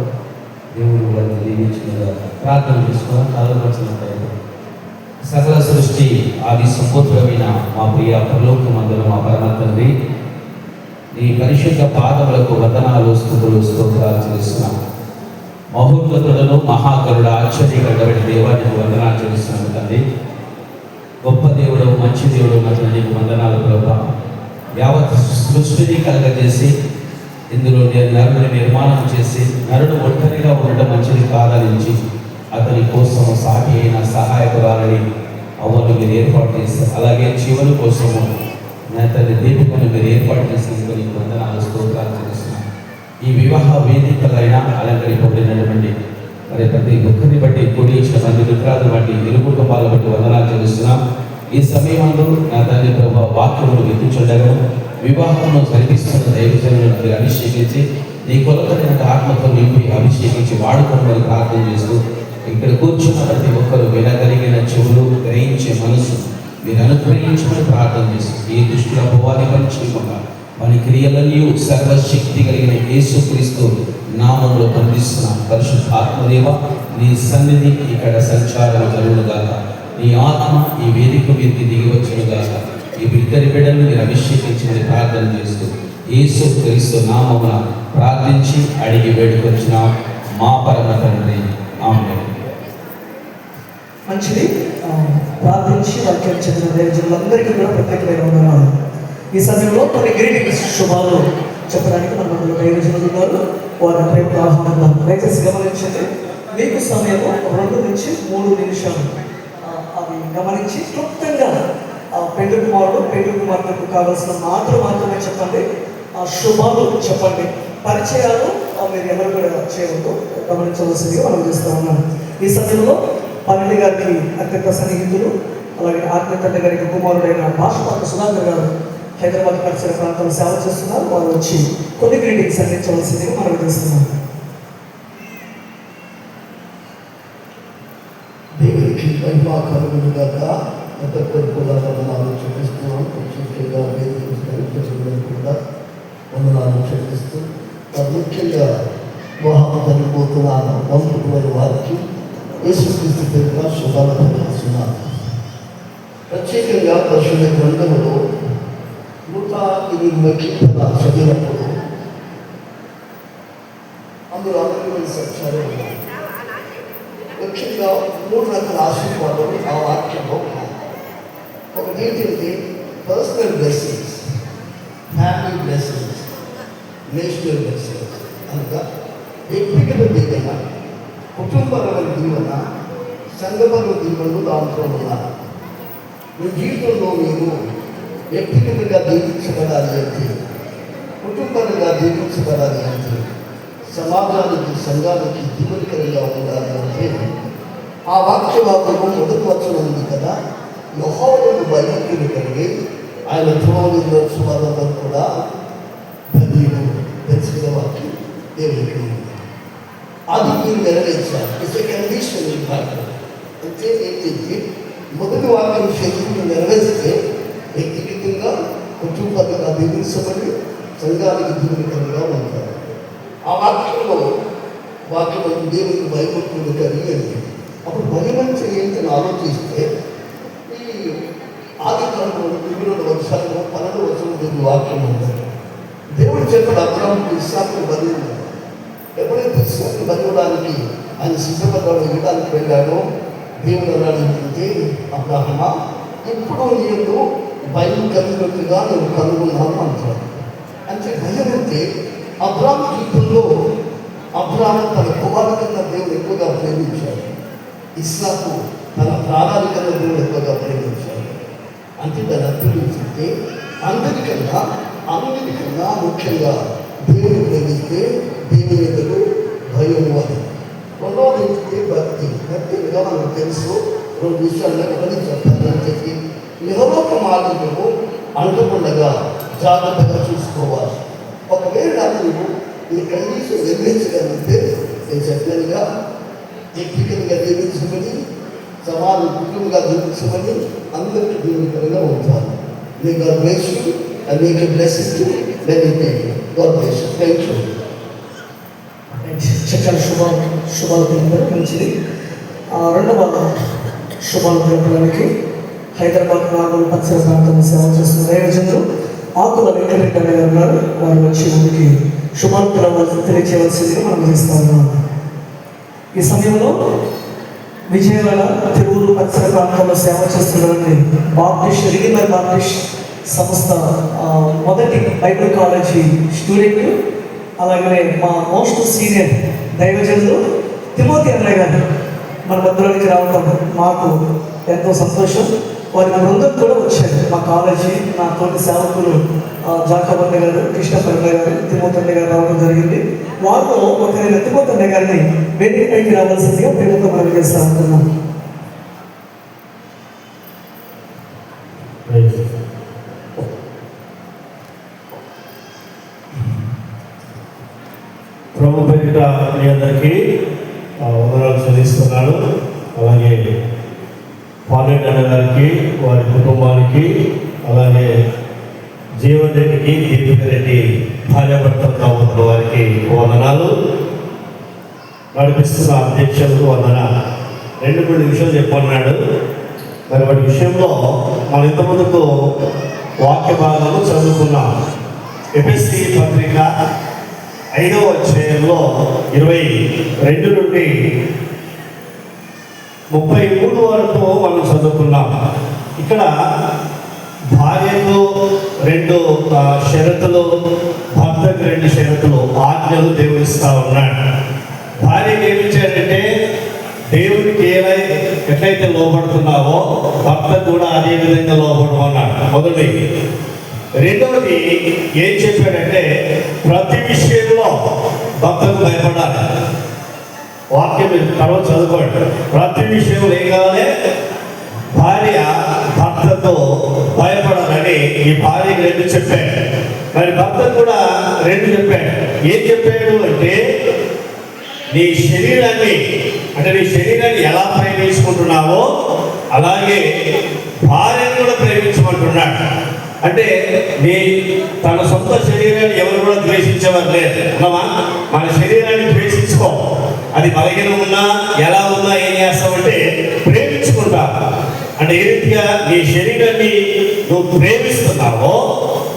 దేవుడు వారిని దీవించినగా ప్రార్థన చేసుకోవడం ఆలోచించినట్లయితే సకల సృష్టి ఆది సంపూర్ణమైన మా ప్రియ పరలోకమందున మా పరమ తండ్రి, నీ పరిశుద్ధ పాదములకు వందనాలు, స్తుతులు, స్తోత్రాలు చేస్తున్నాం. మహోన్నతులను మహాకరుడ ఆశ్చర్యకరమైన దేవానికి వందనాలు చేస్తున్నాము తండ్రి. గొప్ప దేవుడు, మంచి దేవుడు మాత్రం నీకు వందనాలు ప్రభా. యావత్ సృష్టిని కలగజేసి ఇందులో నరుని నిర్మాణం చేసి నరుడు ఒంటరిగా ఉండడం మంచిది కాదనించి అతని కోసం సాటి అయిన సహాయకురాలని అవ్వను మీరు ఏర్పాటు చేస్తారు. అలాగే జీవన కోసము తన దీపికను మీరు ఏర్పాటు చేసినందుకు నీకు వందనాలు, స్తోత్రాలు చేస్తున్నాం. ఈ వివాహ వేదికలైనా అలంకరింపబడినటువంటి మరి ప్రతి ఒక్కరిని బట్టి కూడి ఇచ్చిన మంది మిత్రాలను బట్టి ఇరు కుటుంబాల బట్టి వందనాలు చేస్తున్నాం. ఈ సమయంలో నా తండ్రి ప్రభావ వాక్యములు విధించుండగా వివాహమును జరిపిస్తున్న దైవజనులను మీరు అభిషేకించి నీ కొలతైన ఆత్మతో నింపి అభిషేకించి వాడుకోమని ప్రార్థన చేస్తూ ఇక్కడ కూర్చున్న ప్రతి ఒక్కరు వినగలిగిన చెవులు, గ్రహించే మనసు మీరు అనుగ్రహించమని ప్రార్థన చేస్తూ ఈ దుష్టుల అపవాది పనిచేయకుండా మన క్రియలన్నీ సర్వశక్తి కలిగిన యేసుక్రీస్తు నామంలో బంధిస్తున్నాం. పరిశుద్ధ ఆత్మదేవ నీ సన్నిధి ఇక్కడ సంచారం కలుగునుగాక. నీ ఆత్మ ఈ వేదిక మీదకి దిగి వచ్చునుగాక. ఈ ఇద్దరి బిడ్డలు మీరు అభిషేకించింది ప్రార్థన చేస్తూ యేసు క్రీస్తు నామమున ప్రార్థించి అడిగి వేడుకొచ్చినాం మా పరమ తండ్రి. ఆమేన్. మంచిది. ప్రార్థించి వాక్యం చదివిన దైవజనులందరికీ కూడా ప్రత్యేకమైన వందనాలు. ఈ సమయంలో కొన్ని గ్రీటింగ్స్ శుభాలు చెప్పడానికి మన మధ్యలో దైవజనులు ఉన్నారు. వారి ప్రేమ ఆహ్వానం దయచేసి గమనించండి. మీకు సమయం 2 నుంచి 3 నిమిషాలు అవి గమనించి క్లుప్తంగా పెళ్లి కుమారుడు పెళ్లి కుమార్తెకు కావాల్సిన మాత్రమే చెప్పండి. శుభాలు చెప్పండి. పరిచయాలు మీరు ఎవరు కూడా చేయవద్దు, గమనించవలసిందిగా మనం చేస్తూ ఉన్నాం. ఈ సమయంలో పన్నెండు గారికి అత్యంత సన్నిహితులు, అలాగే ఆత్మీయతండ్రి గారికి కుమారుడైన భాషపాత సుధాకర్ గారు హైదరాబాద్ పరిసర ప్రాంతంలో సేవ చేస్తున్నారు. వారు వచ్చి కొన్ని గ్రీటింగ్స్ అందించవలసిందిగా మనం చేస్తున్నాం. దేవునికి మహిమా కలుగునుగాక. ఒక్కొక్కరు కూడా వందనాలు చూపిస్తున్నాం. ముఖ్యంగా వేదికలు కూడా వందనాలు చూపిస్తూ ముఖ్యంగా వివాహం జరిగిపోతున్నాను వంతుకున్న వారికి యేసుక్రీస్తు పేరుగా శుభాలు తెలియజేస్తున్నాను. ప్రత్యేకంగా పరిశుద్ధ గ్రంథంలో 108 కీర్తన చదివినప్పుడు అందులో అనుకునే సత్యాలు ఉన్నాయి. ముఖ్యంగా 3 రకాల ఆశీర్వాదాలు ఆ వాక్యంలో ఉన్నాయి. ఒకటి ఏంటంటే personal blessings, family blessings, national blessings. అనగా వ్యక్తిగత దీవెన, కుటుంబపరమైన దీవెన, సంఘపరమైన దీవెనలు దాంట్లో ఉన్నాయి. మీ జీవితంలో మీరు వ్యక్తిగతంగా దీవించబడాలి అంటే, కుటుంబంగా దీవించబడాలి అంటే, సమాజానికి సంఘానికి దీవెనకరంగా ఉండాలి అంటే ఆ వాక్యవాక్యము మొదటి వచనం ఉంది కదా, యెహోవాను భయభక్తులు కలిగి ఆయన త్రోవలో సువార్తను కూడా ధన్యులు తెలిసిన వాక్యం దేవునికి ఉంది. అది మీరు నెరవేర్చాలి. It's a condition in Bible. అంటే ఏంటంటే మొదటి వాక్యం శక్తిని నెరవేర్చితే వ్యక్తిగతంగా కుటుంబంగా దీవించబడి సంఘానికి దీవెనకరంగా ఉంటారు. ఆ వాక్యంలో దేవునికి భయభక్తులు కలిగి అంటే అప్పుడు భయమంటే ఏంటని ఆలోచిస్తే ఈ ఆది కాలంలో 2 వర్షాలలో 12 వచనం వాక్యం ఉంటుంది. దేవుడు చెప్పాడు అబ్రాహాముకు ఇస్సాకును బలి. ఎప్పుడైతే ఇస్సాకును బలివ్వడానికి ఆయన సిద్ధపడ్డాడు, ఇవ్వడానికి వెళ్ళాడో దేవుడు అన్నాడు ఏంటంటే, అబ్రాహమా ఇప్పుడు నేను భయం కలిగినట్టుగా నేను కనుగొన్నాను అంటాడు. అంటే భయం అంటే అబ్రాహాము జీవితంలో అబ్రాహాము తన కుమారుడు కన్నా దేవుడు ఎక్కువగా ప్రేమించాడు. ఇస్సాకు తన ప్రాణాల కన్నా దేవుడు ఎక్కువగా ప్రేమించాడు. అంటే దాన్ని అర్థించింటే అందరికన్నా ముఖ్యంగా దేవుని ప్రేమిస్తే దేవుని ఎదురు భయం అది. రెండవది ఏంటంటే భక్తి. భక్తిగా మనకు తెలుసు. 2 విషయాల్లో ఎవరిని చెప్పాలని చెప్పి యెహోవా మార్గము అంటకుండగా జాగ్రత్తగా చూసుకోవాలి. ఒకవేళ నువ్వు ఈ కండిషన్ నిర్మించగలిగితే నేను చెప్పినగా వ్యక్తిగతంగా నిర్మించమని, సమాజ కుటుంబంగా నిర్మించమని అందరికీ దీవెనకరంగా ఉంటారు. May God bless you and make a blessing to many people. God bless you. Thank you. చక్కని శుభాలు తెలిపారు. మంచిది. రెండవ శుభాలు తెలపడానికి హైదరాబాద్ నాగోలు పరిసర ప్రాంతంలో సేవ చేస్తున్న దైవజనులు ఆకుల వెంకటరెడ్డి అనే గారు ఉన్నారు. వారు వచ్చి ముందుకి శుభాలు తెలియచేయవలసిందిగా మనం చేస్తూ ఉన్నాం. ఈ సమయంలో విజయవాడ తిరువురు పరిసర ప్రాంతంలో సేవ చేస్తున్నటువంటి బాప్టిస్ట్ రిడీమర్ బాప్టిస్ట్ సంస్థ మొదటి బైబిల్ కాలేజీ స్టూడెంట్, అలాగే మా మోస్ట్ సీనియర్ దైవజనులు తిమోతి అన్నయ్య గారు మన మధ్యలోనికి రావడం మాకు ఎంతో సంతోషం. వారి బృందం కూడా వచ్చారు. మా కాలేజీ నా తోటి సేవకులు జాకబ్ గారు, కృష్ణపర్ణ గారు, తిమోతి గారు రావడం జరిగింది. వారిలో ఒకరైన తిమోతి గారిని వేదికపైకి రావాల్సిందిగా ప్రేమతో మనం చేస్తూ ఉంటున్నాం. ప్రభు పేరిట మీ అందరికీ వందనాలు చెల్లిస్తున్నాను. అలాగే పాలెట్ అన్న గారికి, వారి కుటుంబానికి, అలాగే జీవన్ రెడ్డికి, దీపిక రెడ్డి భార్యాభర్తలుగా ఉన్న వారికి వందనాలు. నడిపిస్తున్న అధ్యక్షులకు వందన. 2-3 నిమిషాలు చెప్పన్నాడు. మరి వాటి విషయంలో మనం ఇంతమందితో వాక్య భాగాలు చదువుకున్నాం. ఎఫెసీ పత్రిక 5వ అధ్యాయంలో 22 నుండి 33 వరకు మనం చదువుకున్నాం. ఇక్కడ భార్యకు 2 షరతులు, భర్తకు 2 షరతులు, ఆజ్ఞలు దేవుడు ఇస్తా ఉన్నాడు. భార్యకి ఏమి ఇచ్చాడంటే దేవుడికి ఎట్లయితే లోపడుతున్నావో భర్తకు కూడా అదే విధంగా లోపడమన్నాడు. మొదటి. రెండవది ఏం చెప్పాడంటే ప్రతి విషయంలో భర్తకు భయపడాలి. వాక్యం తర్వాత చదువుకోండి. ప్రతి విషయంలో ఏం కావాలి? భార్య భర్తతో భయపడాలని ఈ భార్యకి 2 చెప్పాడు. మరి భర్త కూడా 2 చెప్పాడు. ఏం చెప్పాడు అంటే నీ శరీరాన్ని ఎలా ప్రేమించుకుంటున్నావో అలాగే భార్యను కూడా ప్రేమించమంటున్నాడు. అంటే తన సొంత శరీరాన్ని ఎవరు కూడా ద్వేషించేవారు లేదు. మన శరీరాన్ని ద్వేషించుకో. అది బలహీనం ఉన్నా ఎలా ఉన్నా ఏం చేస్తామంటే ప్రేమించుకుంటా. అంటే ఏ రీతిగా నీ శరీరాన్ని నువ్వు ప్రేమిస్తున్నావో,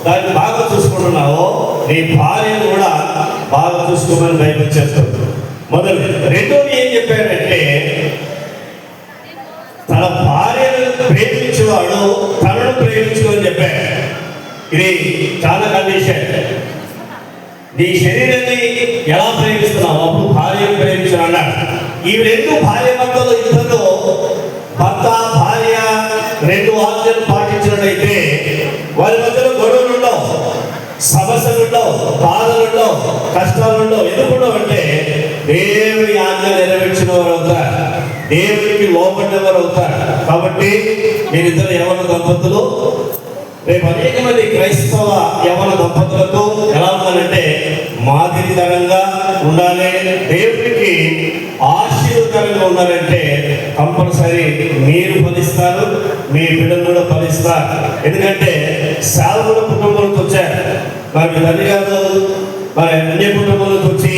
దాన్ని బాగా చూసుకుంటున్నావో, నీ భార్యను కూడా బాగా చూసుకోమని బైబిల్ చెప్తుంది. మొదలు. రెండోది ఏం చెప్పాడంటే తన భార్యను ప్రేమించేవాడు తనను ప్రేమించుకోని చెప్పాడు. ఇది చాలా కండిషన్. నీ శరీరాన్ని ఎలా ప్రేమిస్తున్నావు అప్పుడు భార్యను ప్రేమించు అన్నాడు. ఈ 2 భార్య భర్తలు ఇద్దరు భర్త భార్య 2 ఆజ్ఞలు పాటించినట్లయితే వారి మధ్యలో గొడవలు ఉండవు, సమస్యలు ఉండవు, బాధలు ఉండవు, కష్టాలు ఉండవు. ఎందుకు అంటే దేవుని ఆజ్ఞ నెరవేర్చిన వారు అవుతారు, దేవునికి లోబడిన వారు అవుతారు. కాబట్టి మీరిద్దరు యవన దంపతులు రేపు అనేక మంది క్రైస్తవ యవన దంపతులకు ఎలా ఉండాలంటే మాదిరికరంగా ఉండాలి, దేవుడికి ఆశీర్వదకరంగా ఉండాలంటే కంపల్సరీ మీరు ఫలిస్తారు, మీ బిడ్డలు కూడా ఫలిస్తారు. ఎందుకంటే సేవకుల కుటుంబంలోకి వచ్చారు. మరి తల్లి గారు మరి అన్య కుటుంబంలోకి వచ్చి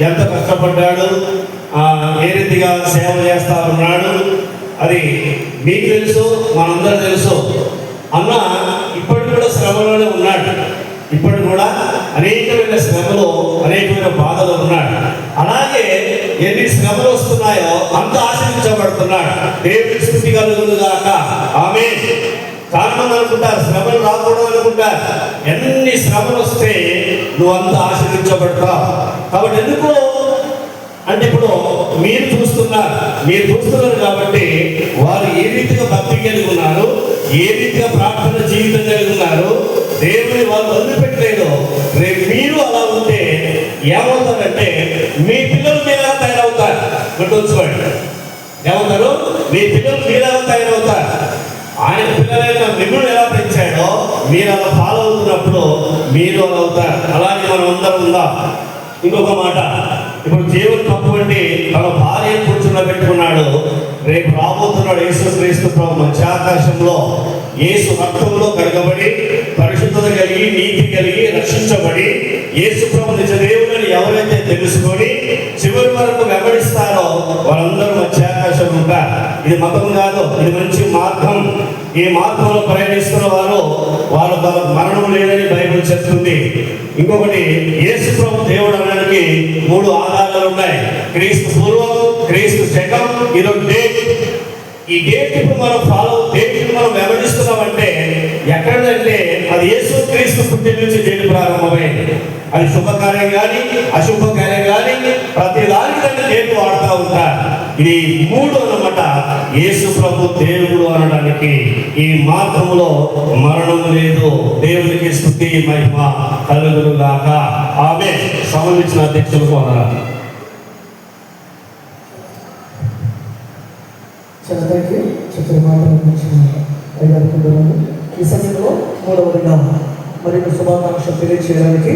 ఎంత కష్టపడ్డాడు, ఏ రీతిగా సేవ చేస్తా ఉన్నాడు అది మీకు తెలుసు, మనందరూ తెలుసు. అన్న ఇప్పటికి కూడా శ్రమలోనే ఉన్నాడు. ఇప్పటికి కూడా అనేకమైన శ్రమలు, అనేకమైన బాధలు ఉన్నాడు. అలాగే ఎన్ని శ్రమలు వస్తున్నాయో అంత ఆశీర్వదించబడుతున్నాడు. దేవుడి స్తుతి కలుగును గాక. ఆమేన్. చాలా మంది అనుకుంటారు శ్రమలు రాకూడదు అనుకుంటారు. ఎన్ని శ్రమలు వస్తే నువ్వు అంత ఆశీర్వదించబడతావు. కాబట్టి ఎందుకు అంటే ఇప్పుడు మీరు చూస్తున్నారు కాబట్టి వారు ఏ రీతిగా భక్తి కలిగి ఉన్నారు, ఏ రీతిగా ప్రార్థన జీవితం కలిగి ఉన్నారు, దేవుని వాళ్ళు వదిలిపెట్టలేదు. రేపు మీరు అలా ఉంటే ఏమవుతారంటే మీ పిల్లలు మీరెలా తయారవుతారు. గుర్తుంచుకోండి. ఏమవుతారు? మీ పిల్లలు మీరెలా తయారవుతారు. ఆయన పిల్లలైన మిమ్మల్ని ఎలా పెంచాడో మీరు అలా ఫాలో అవుతున్నప్పుడు మీరు అలా అవుతారు. అలాగే మనం అందరం ఉందాం. ఇంకొక మాట, ఇప్పుడు దేవుడు తప్పు అంటే తన భార్యను కూర్చుండబెట్టుకున్నాడు. రేపు రాబోతున్నాడు యేసుక్రీస్తు ప్రభు మంచి ఆకాశంలో యేసు రక్తంలో కడగబడి పరిశుద్ధత కలిగి నీతి కలిగి రక్షించబడి యేసు ప్రభు నిజ దేవుడని ఎవరైతే తెలుసుకొని చివరి వరకు వెంబడిస్తారో వారందరూ మంచి ఆకాశం ఉంటారు. ఇది మతం కాదు, ఇది మంచి మార్గం. ఈ మార్గంలో ప్రయాణిస్తున్న వారు మరణం లేదని బైబిల్ చెప్తుంది. ఇంకొకటి, యేసు ప్రభు దేవుడు అనడానికి 3 ఆధారాలు ఉన్నాయి. క్రీస్తు పూర్వం, క్రీస్తు శకం, ఇదొక డేట్. ఈ డేట్ ఇప్పుడు మనం వెంబడిస్తున్నామంటే ఎక్కడంటే అది యేసు క్రీస్తు పుట్టిన నుంచి డేట్ ప్రారంభమైంది. అది శుభకార్యం కానీ అశుభకార్యం కానీ ప్రతి దానికి డేట్ వాడుతూ ఉంటారు. ఇది 3 అన్నమాట. యేసు ప్రభు దేవుడు అనడానికి ఈ మార్గంలో మరణం లేదు. దేవునికి స్తుతి మహిమ కలుగును గాక. ఆమేన్. సంబంధించిన అధ్యక్షులకు వందనాలు. చంద్రకి చతుర మాటలు ఈ సమయంలో 3వదిగా మరిన్ని శుభాకాంక్షలు తెలియజేయడానికి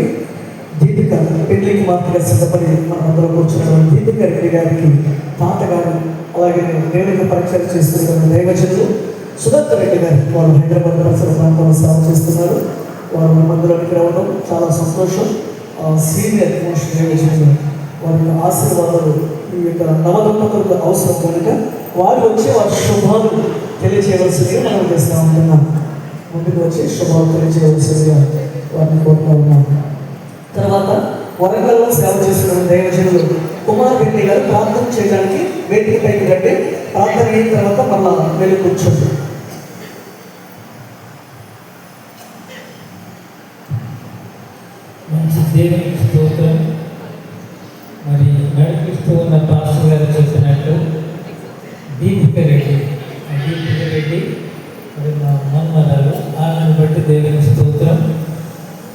దీపిక పెళ్లికి మాత్రమే సిద్ధపడి మనందరూ కూర్చున్నటువంటి దీపిక రెడ్డి గారికి తాతగారు, అలాగే దేవునికి పరిచయం చేస్తున్న దైవజనులు సుదత్త రెడ్డి గారు, వాళ్ళు హైదరాబాద్ పరిసర ప్రాంతంలో సేవ చేస్తున్నారు. వారు మనమందరికి రావడం చాలా సంతోషం. సీనియర్ మోస్ట్ దైవజనులు వారి ఆశీర్వాదాలు ఈ యొక్క నవదంపతులకు అవసరం కనుక వారు వచ్చి వారి శుభాలు తెలియజేయవలసిందిగా మనం చేస్తూ ఉంటున్నాం. ముందుకు వచ్చి శుభాలు తెలియజేయవలసిందిగా వారిని కోరుతూ ఉన్నాను. తర్వాత వరంగల్లో సేవ చేస్తున్న దైవజనులు కుమార్ రెడ్డి గారు ప్రార్థన చేయడానికి వేదిక పైకి రండి. ప్రార్థన అయిన తర్వాత మళ్ళా వెళ్ళి కూర్చోండి. మంచి దేవునికి స్తోత్రం. మరి నడిపిస్తూ ఉన్న పాస్టర్ గారు చెప్పినట్టు దీపిక రెడ్డి మరి మా మన్మరాలు ఆమెను బట్టి దేవుని స్తోత్రం.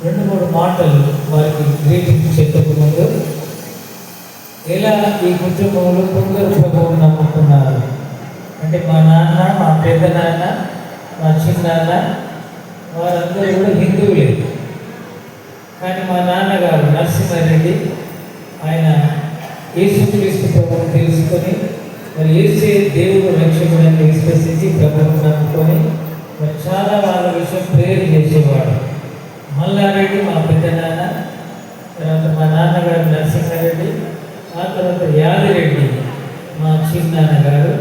2-3 మాటలు వారికి గ్రీటింగ్స్ చెప్పకముందు ఎలా ఈ కుటుంబంలో కొందరు ప్రభువును నమ్ముకున్నారు అంటే మా నాన్న, మా పెద్ద నాన్న, మా చిన్నాన్న వారందరూ కూడా హిందువులే. కానీ మా నాన్నగారు నరసింహారెడ్డి ఆయన యేసుక్రీస్తు ప్రభువును తెలుసుకొని మరి యేసే దేవుడు రక్షకుడని విశ్వసించి ప్రభువును నమ్ముకొని మరి చాలా వాళ్ళ విషయం ప్రేయర్ చేసేవాడు. మల్లారెడ్డి మా పెద్ద నాన్న, తర్వాత మా నాన్నగారు నరసింహారెడ్డి, ఆ తర్వాత యాదిరెడ్డి మా చిన్నాన్నగారు.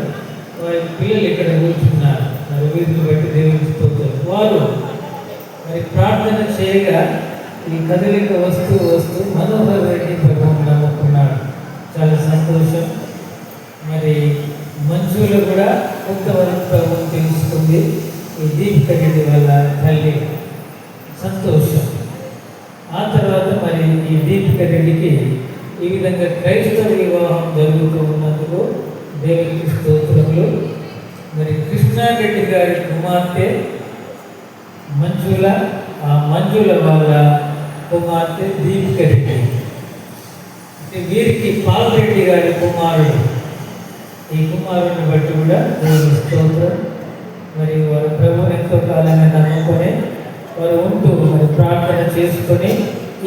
వారి పిల్లలు ఇక్కడ కూర్చున్నారు. మరి వీరిని బట్టి దేవుని స్తోత్రం. వారు మరి ప్రార్థన చేయగా ఈ కదలిక వస్తూ మనోహర్ రెడ్డి ప్రభువును నమ్ముకున్నాడు. చాలా సంతోషం. మరి మంచులో కూడా కొంతవరకు ప్రభువును తెలుసుకుంది ఈ దీపిక రెడ్డి వాళ్ళ తల్లి. సంతోషం. ఆ తర్వాత మరి ఈ దీపిక రెడ్డికి ఈ విధంగా క్రైస్తవ వివాహం జరుగుతూ ఉన్నందుకు దేవునికి స్తోత్రములు. మరి కృష్ణారెడ్డి గారి కుమార్తె మంజుల, ఆ మంజుల వాళ్ళ కుమార్తె దీపిక రెడ్డి. వీరికి పాల్రెడ్డి గారి కుమారుడు. ఈ కుమారుడిని బట్టి కూడా దేవుని స్తోత్రం. మరి వారు ప్రభువుని ఎంతో కాలంగా నమ్ముకొని వారు ఉంటూ మరి ప్రార్థన చేసుకొని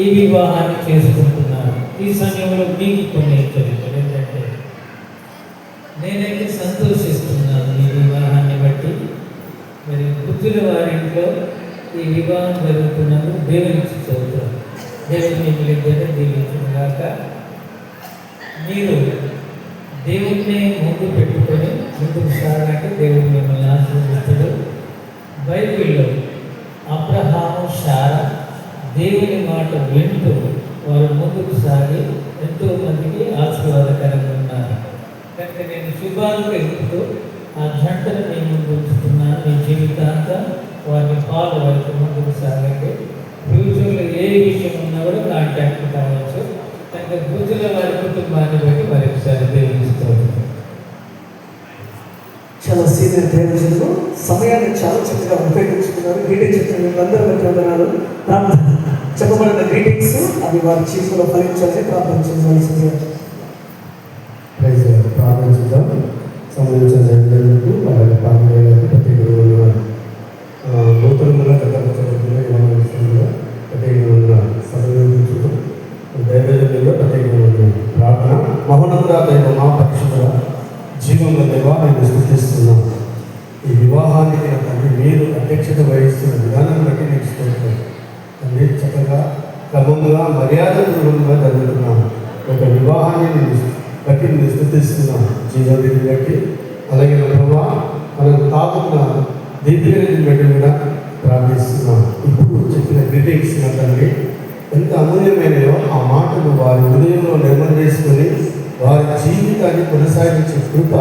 ఈ వివాహాన్ని చేసుకుంటున్నారు. ఈ సమయంలో మీకు కొన్ని హెచ్చరికలు ఏంటంటే నేనైతే సంతోషిస్తున్నాను ఈ వివాహాన్ని బట్టి. మరి బుద్ధుల వారింట్లో ఈ వివాహం జరుగుతున్నందుకు దేవునికి స్తోత్రం. దేవుని మిమ్మల్ని దీవించుగాక. మీరు దేవుణ్ణి ముందు పెట్టుకొని ముందుకు సాగాలంటే దేవుడు మిమ్మల్ని ఆశీర్వదిస్తాడు. బైబిల్లో అబ్రహాము, శారా దేవుని మాట వింటూ వారు ముందుకు సాగి ఎంతో మందికి ఆశీర్వాదకరంగా ఉన్నారు. కనుక నేను శుభాలు తెలుపుతూ ఆ జంటను మీ ముందు ఉంచుతున్నాను. మీ జీవితాంతం వారిని ఫాలో అయితే ముందుకు సాగండి. ఫ్యూచర్లో ఏ విషయం ఉన్నా కూడా కాంటాక్ట్ కావచ్చు. కనుక బుద్ధుల వారి కుటుంబాన్ని బట్టి మరొకసారి దేవునిస్తారు. చాలా సీనియర్ దైవజనులు సమయాన్ని చాలా చక్కగా ఉపయోగించుకున్నారు. గ్రీటింగ్స్ చెప్పిన అందరూ బట్టి వందనాలు. ప్రార్థన చెప్పబడిన గ్రీటింగ్స్ అవి వారి జీవితంలో ఫలించాలని ప్రార్థించవలసింది. ప్రార్థించుదాం. సంబంధించిన జరుగుతున్నట్టు అలాగే పాల్గొనేందుకు ప్రతి గురువులు నూతనంగా గతపరచబడుతున్న ఇవాళ విషయంలో ప్రత్యేకంగా సమర్పించుతూ దైవజనులుగా ప్రత్యేకంగా ప్రార్థన. మహోన్నత దైవ మా పరిశుద్ధ జీవంలో దేవ నేను స్తుతిస్తున్నాం. ఈ వివాహానికి నా తండ్రి మీరు అధ్యక్షత వహిస్తున్న విధానం బట్టి నేను స్తుతిస్తున్నాను. తండ్రి చక్కగా క్రమంగా మర్యాదపూర్వకంగా జరుగుతున్నాం. ఒక వివాహాన్ని బట్టి నేను స్తుతిస్తున్నాను. జీవోని బట్టి అలాగే ప్రభావ మనకు తాకున్న దీపికని బట్టి కూడా ప్రార్థిస్తున్నాం. ఇప్పుడు చెప్పిన గ్రీటింగ్స్ నా తండ్రి ఎంత అమూల్యమైనయో ఆ మాటలు వారి హృదయంలో నిర్మలం చేసుకొని వారి జీవితాన్ని కొనసాగించే కృప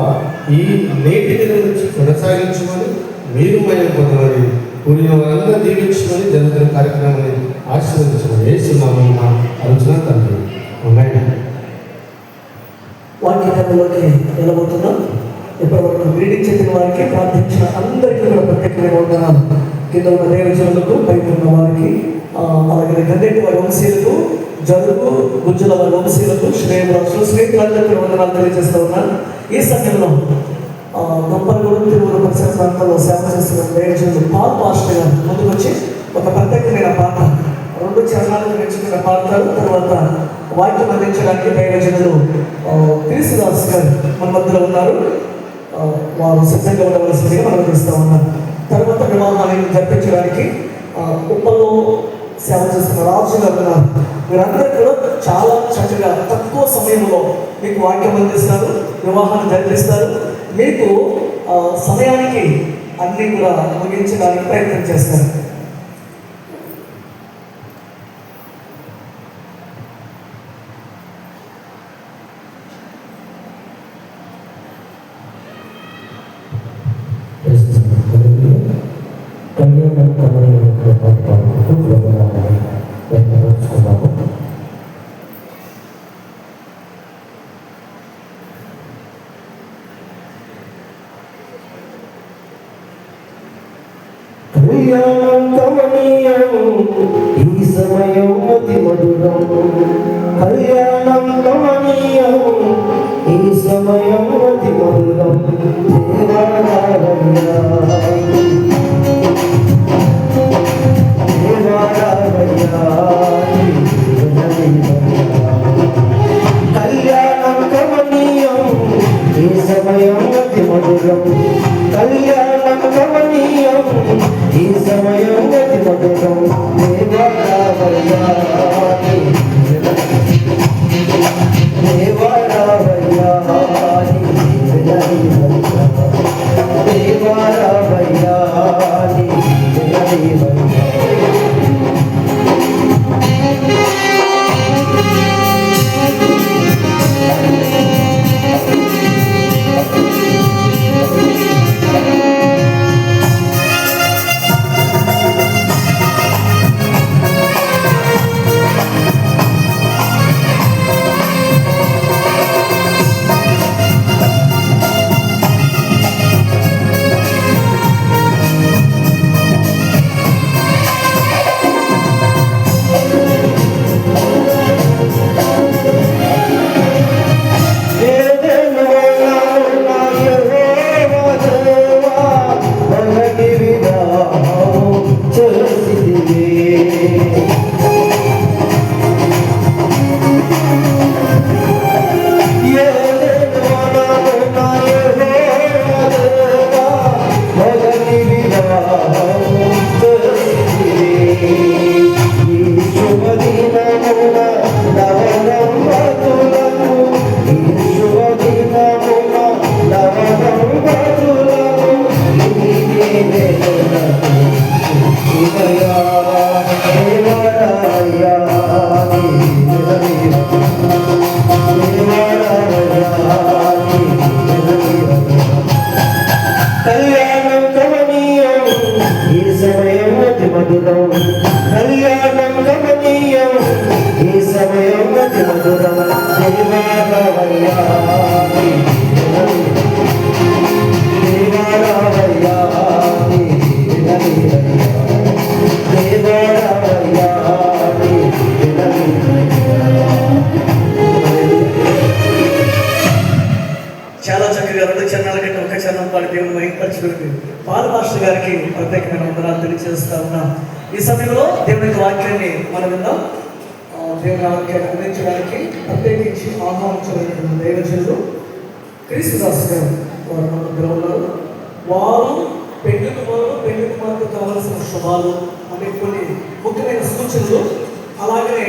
ఈ నేటి నుంచి కొనసాగించమని మీరు మేము పొందమని కూడిన వారందరూ దీవించమని జరుగుతున్న కార్యక్రమాన్ని ఆశీర్వదించమని వేస్తున్నాము నా ఆలోచన తండ్రి. వాక్యంలోకి వెళ్ళబోతున్నాం. ఇప్పటివరకు గ్రీటింగ్ చెప్పిన వారికి, ప్రార్థించిన అందరికీ కూడా ప్రత్యేకమైన వందనాలు. కింద ఉన్న దైవజనులకు, పైకి ఉన్న వారికి, అలాగే గండెట్టి వారి వంశీయులకు, జరుగు గుజ్జుల వారి వంశీయులకు, శ్రేయరాజులు, స్నేహితులందరికీ వందనాలు తెలియజేస్తూ ఉన్నాను. ఈ సమయంలో గొప్పలగూడెం, తిరుమల పరిసర ప్రాంతాల్లో సేవ చేస్తున్న దైవజనులు పాల్ పాస్టర్ గారు ముందుకు వచ్చి ఒక ప్రత్యేకమైన పాట 2 చరణాలను నేర్చుకున్న పాడతారు. తర్వాత వాక్యం అందించడానికి దైవజనులు క్రీస్తుదాస్ గారు మన మధ్యలో ఉన్నారు. వారు సిద్ధంగా ఉండవలసిందిగా మనం ఇస్తూ ఉన్నారు. తర్వాత వివాహాన్ని జరిపించడానికి ఉప్పల్లో సేవ చేస్తున్న రాజు గారు ఉన్నారు. మీరందరూ కూడా చాలా చక్కగా తక్కువ సమయంలో మీకు వాక్యం అందిస్తారు, వివాహాన్ని జరిపిస్తారు. మీకు సమయానికి అన్నీ కూడా ముగించడానికి ప్రయత్నం చేస్తారు. కళ్యాణం కమనీయంగా పాడుతూ వందనాలను వ్యక్తపరుచుకున్నాము. కళ్యాణం కమనీయం ఈ సమయం అతి మధురం. కళ్యాణం కమనీయం ఈ సమయం అతి మధురం. దేవాలయ కళ్యాణం కమనీయం ఈ సమయం అతి మధురం. కళ్యాణం కమనీయం ఈ సమయం అతి మధురం. కళ్యాణం కమనీయం ఈ సమయం అతి మధురం. కళ్యాణం కమనీయం ఈ సమయం అతి మధురం. చాలా చక్కగా 2 చరణాల కంటే ఒక చరణం పాడి దేవుని మహిమపరచుకుని పాల్ మాస్టర్ గారికి ప్రత్యేకమైన వందనాలు తెలియజేస్తా ఉన్నాం. ఈ సమయంలో దేవుని యొక్క వాక్యాన్ని మనం విందాం. దేవుని వాక్యాన్ని అందించడానికి ప్రత్యేకించి ఆహ్వానించబడినటువంటి దైవజనులు క్రీస్తుదాస్ గారు వారు మన దగ్గర ఉన్నారు. వారు పెళ్లి కుమారుకు కావాల్సిన శుభాలు అనే కొన్ని ముఖ్యమైన సూచనలు, అలాగనే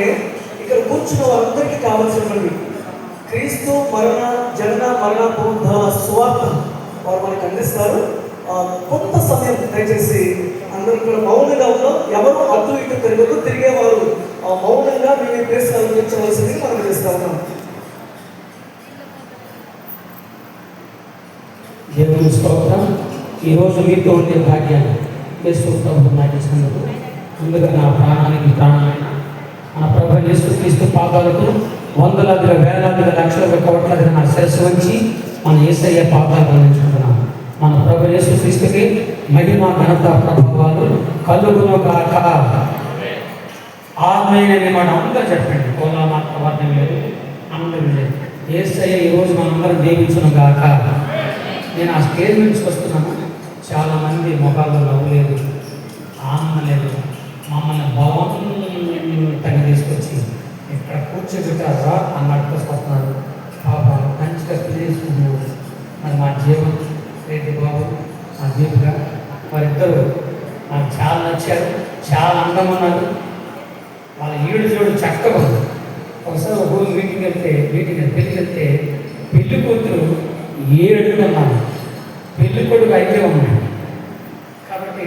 ఇక్కడ కూర్చున్న వారందరికీ కావాల్సినటువంటి క్రీస్తు జనన మరణ పునరుద్ధాన సువార్త వారు మనకు అందిస్తారు. కొంత సమయం దయచేసి అందరూ కూడా మౌనంగా ఉన్నాం. ఎవరు అటు ఇటు తిరగదు, తిరిగేవారు మౌనంగా మీ ప్లేస్ అందించవలసింది మనం చేస్తా ఉన్నాం. దేవుని స్తోత్రం. ఈరోజు మీతో ఉండే భాగ్యాన్ని యేసు ప్రభు నాకు ఇచ్చినందుకు ముందుగా నా ప్రాణానికి ప్రాణమైన మన ప్రభు యేసు క్రీస్తు పాదాలకు వందలాదిగా వేలాదిగా లక్షల కోట్లాదిగా నా శిరస్సు వంచి మన యేసయ్య పాదాలు అందించుకుంటున్నాను. మన ప్రభు యేసు క్రీస్తుకి మహిమ ఘనత ప్రభావాలు కలుగును గాక. ఆమేన్. మనం అందరూ చెప్పండి. కోలా మాట వార్తం లేదు, అందరూ లేదు. యేసయ్య ఈరోజు మనందరం దీవించును గాక. నేను ఆ స్టేజ్ నుంచి వస్తున్నాను. చాలామంది మొహాల్లో నవ్వులేదు, ఆనందం లేదు. మమ్మల్ని బలవంతంగా తీసుకొచ్చి ఇక్కడ కూర్చోబెట్టారా అన్నట్టు వస్తున్నారు. పాప మంచిగా తెలియజేసుకుంటున్నాడు. మరి మా జీవన్ రెడ్డి బాబు, మా దీపుగా వారిద్దరూ నాకు చాలా నచ్చారు. చాలా అందంగా ఉన్నారు. వాళ్ళ ఈడు చూడు చక్కగా ఉంది. ఒకసారి ఒక రోజు పెళ్ళికి వెళ్తే పెళ్లి కూతురు 7 అడుగులు ఉన్నాను, పెళ్లి కొడుకు 5 ఉన్నాడు. కాబట్టి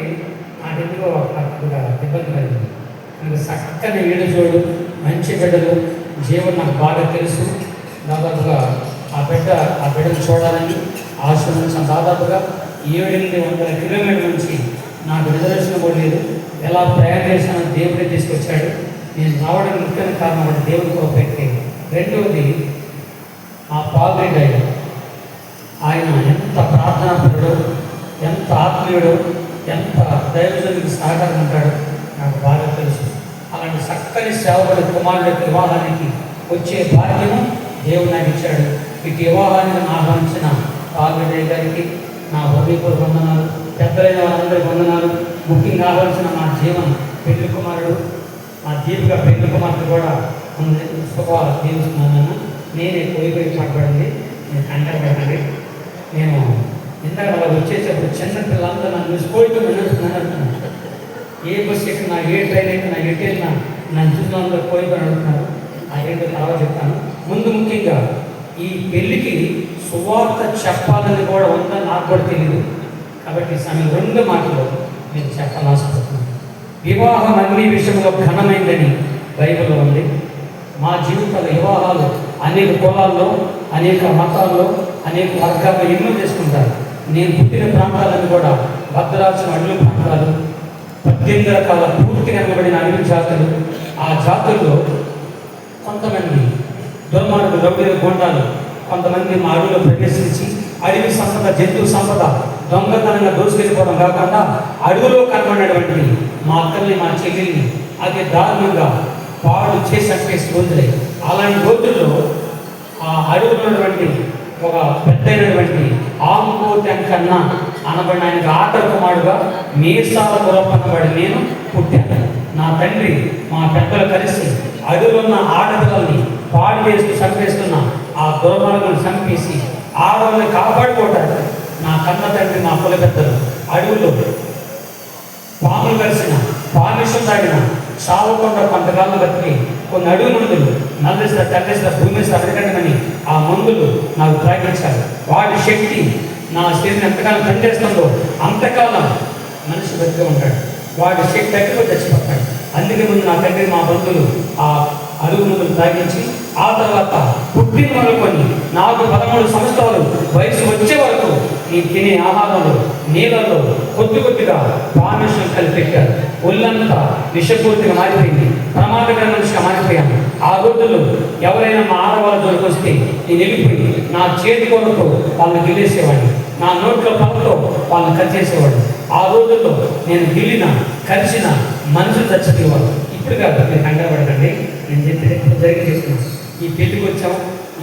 నాకు ఎందుకో కొద్దిగా ఇబ్బంది కలిగింది. నాకు చక్కని ఈడు చూడు, మంచి బిడ్డలు, జీవన్ నాకు బాగా తెలుసు. దాదాపుగా ఆ బిడ్డను చూడాలని ఆశ నుంచి దాదాపుగా 700-800 కిలోమీటర్ల నుంచి నాకు రిజర్వేషన్ కూడా లేదు. ఎలా ప్రయాణం చేసినా దేవుడే తీసుకొచ్చాడు. నేను రావడానికి ముఖ్యమైన కారణం అంటే దేవుడి కోపైతే. రెండవది ఆ పాల్రెడ్డి ఆయన ఎంత ప్రార్థనాపరుడు, ఎంత ఆత్మీయుడు, ఎంత దైవజనుడికి సహకారం ఉంటాడో నాకు బాగా తెలుసు. అలాంటి చక్కని సేవకుడి కుమారుడి వివాహానికి వచ్చే భాగ్యము దేవుడు నాకు ఇచ్చాడు. ఇటు వివాహానికి ఆహ్వానించిన పాల్రెడ్డి గారికి నా హృదయపూర్వక వందనాలు, పెద్దలైన వారందరికీ వందనాలు. ముఖ్యంగా ఆహ్వానించిన మా జీవన్ పెళ్లి కుమారుడు, మా దీపిక పెళ్లి కుమార్తె కూడా శుభాలు దీవిస్తున్నాను. నేనే పోయిపోయి మాట్లాడింది, నేను కంటపడండి. నేను ఇందాక అలా వచ్చేటప్పుడు చిన్న పిల్లలంతా నన్ను చూసిపోయి అంటున్నాను. ఏ బస్సు ఎక్కినా, ఏ ట్రైన్ ఎక్కినా, ఎటు వెళ్ళినా నన్ను చూసినందులో పోయిపోయి అడుగుతున్నారు. అదేంటో తర్వాత చెప్తాను. ముందు ముఖ్యంగా ఈ పెళ్ళికి సువార్త చెప్పాలని కూడా ఉందని నాకు కూడా తెలియదు. కాబట్టి సమయం 2 మాటలు నేను చెప్పాలని ఆశపడుతున్నాను. వివాహం అన్ని విషయంలో ఘనమైందని బైబిల్లో ఉంది. మా జీవితాల వివాహాలు అనేక కులాల్లో, అనేక మతాల్లో, అనేక వర్గాల్లో ఎన్నో చేసుకుంటారు. నేను పుట్టిన ప్రాంతాలను కూడా భద్రాచలం అడవి ప్రాంతాలు, 18 రకాల పూర్తిగా అనబడిన అడవి జాతులు. ఆ జాతుల్లో కొంతమంది దుర్మార్గులు, రౌడీల గోండాలు కొంతమంది మా అడవిలో ప్రవేశించి అడవి సంపద, జంతు సంపద దొంగతనంగా దోసుకెళ్ళిపోవడం కాకుండా అడవిలో కనబడినటువంటి మా అక్కల్ని, మా చెల్లెల్ని అది దారుణంగా పాడు చేసి చంపేసి రోజులే. అలాంటి రోజుల్లో ఆ అడవిలో ఉన్నటువంటి ఒక పెద్దైనటువంటి ఆంకోటి కన్నా అనబడిన ఆయనకు ఆఖరి కుమారుడుగా మీసాల కురపనబడి నేను పుట్టాను. నా తండ్రి మా పెద్దలు కలిసి అడవిలో ఉన్న ఆడపిల్లల్ని పాడు చేస్తూ చంపేస్తున్న ఆ దుర్మార్గులను చంపేసి ఆడవాళ్ళని కాపాడుకోవటానికి నా కన్న తండ్రి, మా కుల పెద్దలు అడవుల్లో పాములు కలిసిన, పామిషం తాగిన, చావకుండా కొంతకాలం బతికి కొన్ని అడుగు మందులు నల్లేసిన, తెల్లేసిన, భూమి అడగండి ఆ మందులు నాకు త్రాగించారు. వాటి శక్తి నా శరీరం ఎంతకాలం పనిచేస్తుందో అంతకాలం మనిషి బతికే ఉంటాడు. వాడి శక్తి తగ్గిపో చచ్చిపోతాడు. అందుకే ముందు నా తండ్రి, మా బంధువులు ఆ అడుగు మందులు తాగించి ఆ తర్వాత పుట్టిన మొదలుకొని నాకు 13 సంవత్సరాలు వయసు వచ్చే వరకు ఈ తినే ఆహారంలో, నీళ్ళల్లో కొద్దిగా పామిషం కలిపెట్టారు. ఒళ్ళంతా విషపూర్తిగా మారిపోయింది, ప్రమాదకర మనిషిగా మారిపోయాను. ఆ రోజుల్లో ఎవరైనా మా ఆడవాళ్ళ జోలికి వస్తే నేను వెళ్ళిపోయి నా చేతి కొలతో వాళ్ళని గిల్లేసేవాడిని, నా నోట్లో పళ్ళతో వాళ్ళని కరిచేసేవాడు. ఆ రోజుల్లో నేను గిల్లిన, కరిచిన మనుషులు చచ్చిపోయేవాడు. ఇప్పుడు కాదు, మీరు కంగారు పడకండి, నేను చెప్పేది ఎప్పుడు జరిగి చేస్తున్నాను. ఈ పెళ్లికి వచ్చాం,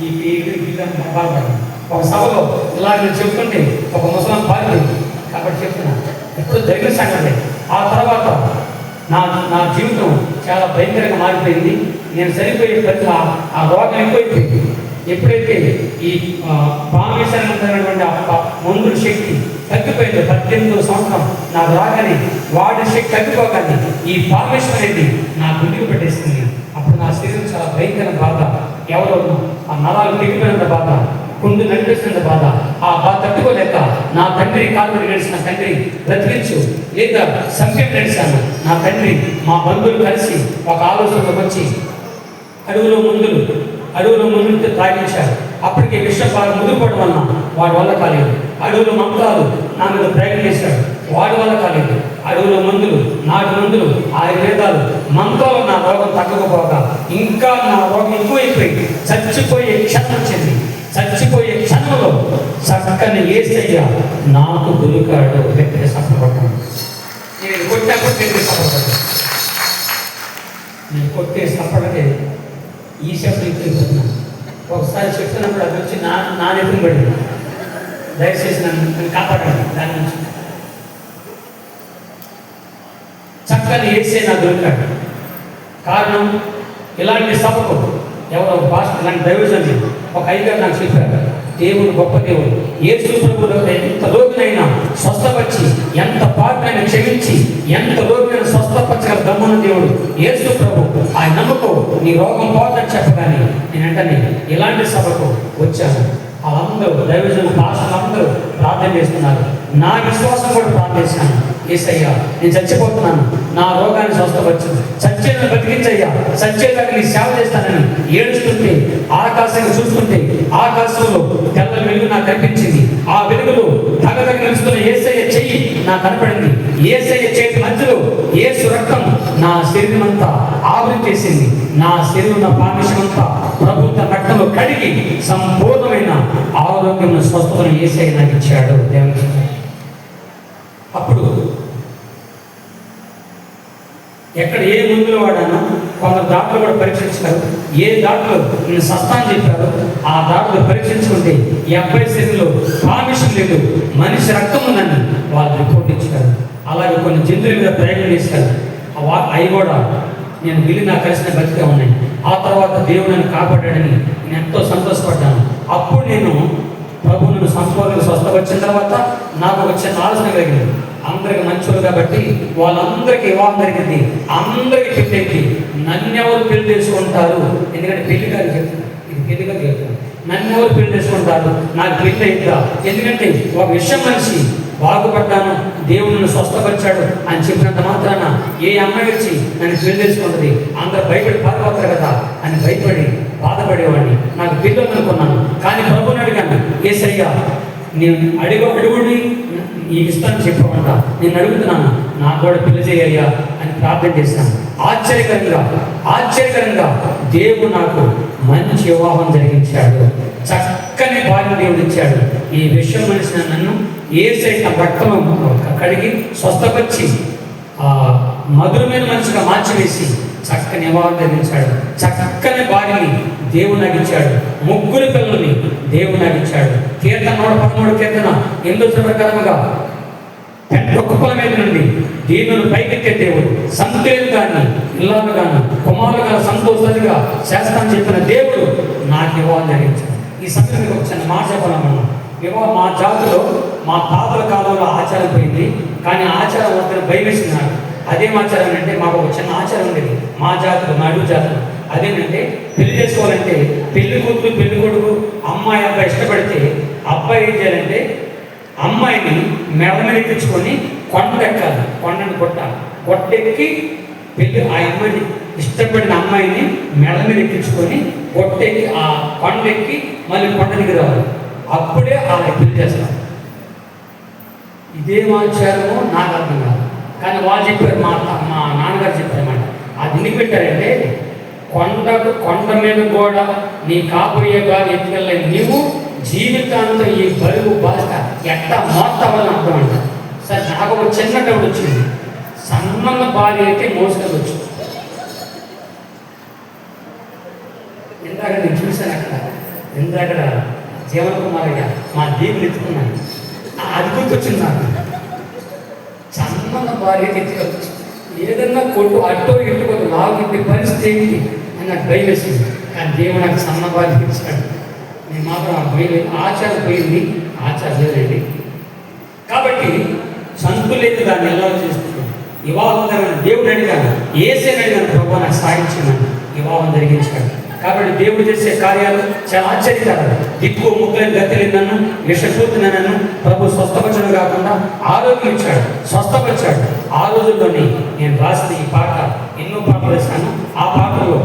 ఈ పెళ్లి బాధపడ్డాను. ఒక సభలో ఇలా నేను చెప్తుంటే ఒక ముసలాం పారిపోయింది. కాబట్టి చెప్తున్నాను, ఎప్పుడు జరిగిన సంగతి. ఆ తర్వాత నా జీవితం చాలా భయంకరంగా మారిపోయింది. నేను సరిపోయే ప్రతి ఆ రోగం ఎక్కువైపోయింది. ఎప్పుడైతే ఈ పామిషమైనటువంటి మందుల శక్తి తగ్గిపోయింది, 18వ సంవత్సరం నాకు రాగానే వాడి శక్తి తగ్గిపోగానే ఈ పామిషం అనేది నా గుండెకు పెట్టేస్తుంది. అప్పుడు నా శరీరం చాలా భయంకర బాధ, ఎవరో ఆ నరాలు తెగిపోయినంత బాధ, కుండు నడిపేసినంత బాధ. ఆ బాధ తట్టుకోలేక నా తండ్రి కాలు నడిచిన తండ్రి బ్రతికించు లేదా సంఖ్య నడిచాను. నా తండ్రి, మా బంధువులు కలిసి ఒక ఆలోచనలోకి వచ్చి అడవులో ముందు తాగించారు. అప్పటికే విషయం బాగా ముదిరిపోవడం వలన వాడి వల్ల కాలేదు. అడవులు మంత్రాలు నా మీద ప్రయోగం చేశాడు, వాడి వల్ల కాలేదు. అడవుల మందులు, నాటి మందులు, ఆయుర్వేదాలు, మంత్రాలు నా రోగం తగ్గకపోగా ఇంకా నా రోగం ఎక్కువైపోయి చచ్చిపోయే క్షణం వచ్చింది. చచ్చిపోయే క్షణంలో చక్కని యేసయ్య నాకు దొరికాడు. వ్యక్తికి సఫలపడ్డాను. నేను కొట్టినప్పుడు వ్యక్తికి సఫలపడ్డాను. నేను కొట్టే సఫలకే ఈ శబ్దం చెప్తున్నాను. ఒకసారి చెప్తున్నప్పుడు అది వచ్చి నా నెత్తిన పడింది. దయచేసి నన్ను కాపాడండి దాని నుంచి. చక్కని యేసే నాకు దొరికాడు. కారణం, ఇలాంటి సభకు ఎవరో భాష, ఇలాంటి దైవజనులు ఒక అయ్యగారు నాకు చెప్పారు, దేవుడు గొప్ప దేవుడు, యేసు ప్రభువు ఎంత రోగినైనా స్వస్థపరిచి, ఎంత పాపనైనా క్షమించి, ఎంత రోగినైనా స్వస్థపరచగల దమ్మున్న దేవుడు యేసు ప్రభు. ఆయన నమ్మకం, నీ రోగం పోదని చెప్పగానే నేను వెంటనే ఇలాంటి సభకు వచ్చాను. వాళ్ళందరూ దైవజనులు, భాషలందరూ ప్రార్థన చేస్తున్నారు. నా విశ్వాసం కూడా ప్రార్థన చేశాను. యేసయ్యా, నేను చచ్చిపోతున్నాను, నా రోగాన్ని స్వస్థపరచు, చచ్చేను బతికించయ్యా, చచ్చేదాకా నీ సేవ చేస్తానని ఏడుస్తుంటే ఆకాశంగా చూస్తుంటే ఆకాశంలో తెల్ల వెలుగు నాకు కనిపించింది. ఆ వెలుగులో తగదగ నిలుస్తున్న యేసయ్య చెయ్యి నాకు కనపడింది. యేసయ్య చేతి మధ్యలో యేసు రక్తం నా శరీరం అంతా ఆవరించేసింది. నా శరీరం నా పామిషం అంతా ప్రభుత్వ రక్తంలో కడిగి సంపూర్ణమైన ఆరోగ్యం స్వస్థతను యేసయ్య నాకు ఇచ్చాడు. దేవుని అప్పుడు ఎక్కడ ఏ మందులు వాడానో కొందరు డాక్టర్లు కూడా పరీక్షించారు. ఏ డాక్టర్ నేను సస్తాన్ని చెప్పారు ఆ డాక్టర్ పరీక్షించుకుంటే ఈ అబ్బాయి శరీరంలో పామిషం లేదు, మనిషి రక్తం ఉందని వాళ్ళు రిపోర్ట్ ఇచ్చారు. అలాగే కొన్ని జంతువుల మీద ప్రయోగం చేశారు. అవి కూడా నేను వెళ్ళి నాకు కలిసిన బతికే ఉన్నాయి. ఆ తర్వాత దేవుడు నన్ను కాపాడాడని నేను ఎంతో సంతోషపడ్డాను. అప్పుడు నేను ప్రభువును సంపూర్ణంగా స్వస్థపరిచిన తర్వాత నాకు ఒక చిన్న ఆలోచన కలిగింది. అందరికి మంచోళ్ళు కాబట్టి వాళ్ళందరికీ వివాహం జరిగింది, అందరికీ పెళ్ళి. నన్ను ఎవరు పెళ్లి చేసుకుంటారు? ఎందుకంటే పెళ్లి కాదు చెప్తున్నాను, ఇది పెళ్లి కాదు చెప్తున్నాను. నన్ను ఎవరు పెళ్లి చేసుకుంటారు? నాకు పెళ్లి అయిద్దా? ఎందుకంటే ఒక విషయం మనిషి బాగుపడ్డాను, దేవుడు స్వస్థపరిచాడు అని చెప్పినంత మాత్రాన ఏ అమ్మాయి వచ్చి నన్ను పెళ్లి చేసుకుంటుంది? అందరు భయపడి పారిపోతారు కదా అని భయపడి బాధపడేవాడిని. నాకు పిల్లలు అనుకున్నాను. కానీ ప్రభుని అడిగాను, యేసయ్యా నేను అడుగుని ఈ ఇష్టాన్ని చెప్పకుండా నేను అడుగుతున్నాను, నాకు కూడా పెళ్లి చేయ్యా అని ప్రార్థన చేశాను. ఆశ్చర్యకరంగా దేవుడు నాకు మంచి వివాహం జరిగించాడు. చక్కని భార్య దేవుడు ఇచ్చాడు. ఈ విషయం మనిషి నన్ను యేసయ్య రక్తం కడిగి స్వస్థపరిచి మధురమైన మనిషిగా మార్చివేసి చక్కని వివాహం జరిగించాడు. చక్కని భార్యని దేవుడు నాకు ఇచ్చాడు. 3 పిల్లల్ని దేవుడు నాకు ఇచ్చాడు. కీర్తన 113 కీర్తన 8 ప్రకారముగా కుప్పల మీద నుండి దీనులను పైకెత్తే దేవుడు, సంతేలు కానీ ఇల్లాలు కానీ కుమారులు కానీ సంతోషంగా శాస్త్రాన్ని చెప్పిన దేవుడు నాకు వివాహం జరిగించాడు. ఈ సమయంలో ఒక చిన్న మాట చెప్పాలన్నా, వివాహం మా జాతిలో మా తాతల కాలంలో ఆచారం పోయింది. కానీ ఆచారం వద్దని భయం వేసినాడు. అదేం ఆచారం అంటే మాకు ఒక చిన్న ఆచారం ఉండేది మా జాతిలో, మా అడుగు జాతిలో. అదేంటంటే పెళ్లి చేసుకోవాలంటే పెళ్లి కూతురు పెళ్లి కొడుకు అమ్మాయి అబ్బాయి ఇష్టపడితే అబ్బాయి ఏం చేయాలంటే అమ్మాయిని మెడ మీద ఎక్కించుకొని కొండ ఎక్కాలి, కొండని కొట్టాలి. కొట్టెక్కి పెళ్లి ఆ అమ్మాయిని ఇష్టపడిన అమ్మాయిని మెడ మీద ఎక్కించుకొని కొట్టెక్కి ఆ కొండ ఎక్కి మళ్ళీ కొండ దిగి రావాలి. అప్పుడే ఆమె పెళ్లి చేస్తారు. ఇదేం ఆచారమో నాకు అర్థం కాదు. కానీ వాళ్ళు చెప్పారు, మా నాన్నగారు చెప్పారన్నమాట. అది ఎందుకు పెట్టారంటే కొండ మీద కూడా నీ కాబోయే గాలి ఎత్తుకెళ్ళలేదు, నీవు జీవితాంతం ఈ బరువు బాధ ఎట్లా మోస్తావని అర్థం అంట. సరే నాకు ఒక చిన్న డౌట్ వచ్చింది. సన్నన్న భార్య అయితే మోసుకోవచ్చు. ఇందాక నేను చూశాను అక్కడ, ఇందాక జీవన్ కుమార్ గారు మా దీపులు ఎత్తుకున్నాను. అది గుర్తొచ్చింది నాకు. సన్నన్న భార్య ఎత్తుకోవచ్చు, ఏదన్నా కొట్టు అట్టో ఇట్టుకోదు లాగుంటే పరిస్థితి ఏంటి అని నాకు భయం వేసింది. కానీ దేవుడు నాకు సన్న భార్య ఇచ్చాడు. నేను మాత్రం ఆ భయం ఆచారం పోయింది, ఆచారం లేదండి. కాబట్టి సంతు లేదు, దాన్ని ఎలా చేసుకుంటాం. వివాహం జరిగిన దేవుడు అడిగాను, యేసయ్యని అడిగాను, ప్రభు నాకు సాగించాను, వివాహం జరిగించాడు. కాబట్టి దేవుడు చేసే కార్యాలు చాలా ఆశ్చర్యకరాలు. దిక్కు ముగ్గులని గతిని నన్ను విషపూర్తిని నన్ను ప్రభు స్వస్థపరచడం కాకుండా ఆరోగ్యం ఇచ్చాడు, స్వస్థపరిచాడు. ఆ రోజుల్లోని నేను రాసిన ఈ పాట ఎన్నో పాటలు వేశాను. ఆ పాటలో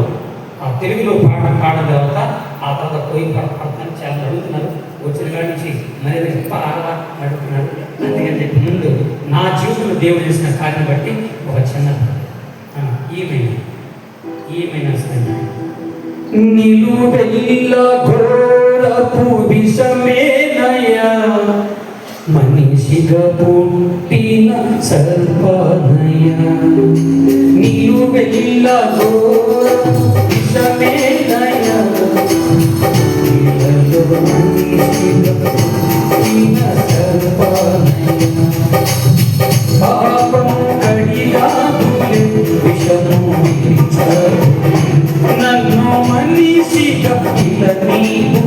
తెలుగులో పాట పాడిన తర్వాత ఆ తర్వాత పోయి పాట పాడతాను చాలా అడుగుతున్నారు. వచ్చిన కాడి నుంచి మరి చెప్పాలా అడుగుతున్నారు. అందుకని చెప్పి ముందు నా జీవితంలో దేవుడు చేసిన కార్యం బట్టి ఒక చిన్న ఈమెయిన్ వస్తుంది. నిలువెల్ల ఘోరపు విషమేనయ్యా, మనిషిగా పుట్టిన సర్పనయ్యా. నిలువెల్ల ఘోరపు విషమేనయ్యా, మనిషిగా పుట్టిన సర్పనయ్యా. పాపం కడిగా విషము విడిచారు, నన్ను మనిషిగా ఇలా నీవు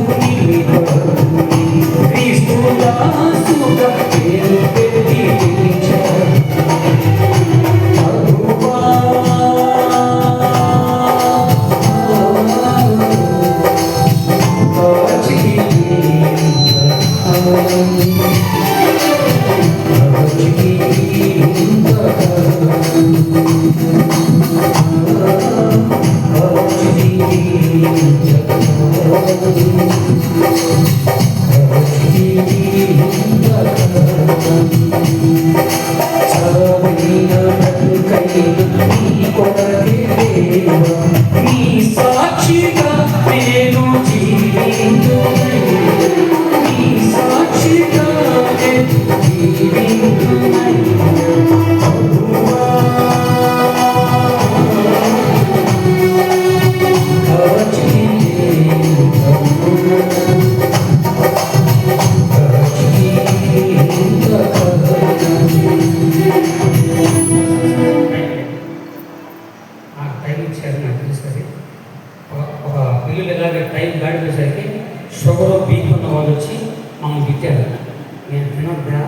క్రీస్తు దాసుగా పేరు పెట్టి పిలిచారు. ప్రభువా దేవా నీ సాక్షిగా నేను జీవింతునయ్యా నీ సాక్షిగా నేను జీవింతునయ్యా ప్రభువా నాకు టైం ఇచ్చారు నాకు తెలుస్తుంది ఒక పిల్లలు ఎలాగ టైం గడిపేసరికి షుగర్ బీపీ ఉన్న వాళ్ళు వచ్చి మమ్మల్ని తిట్టారు నేను తినొద్దా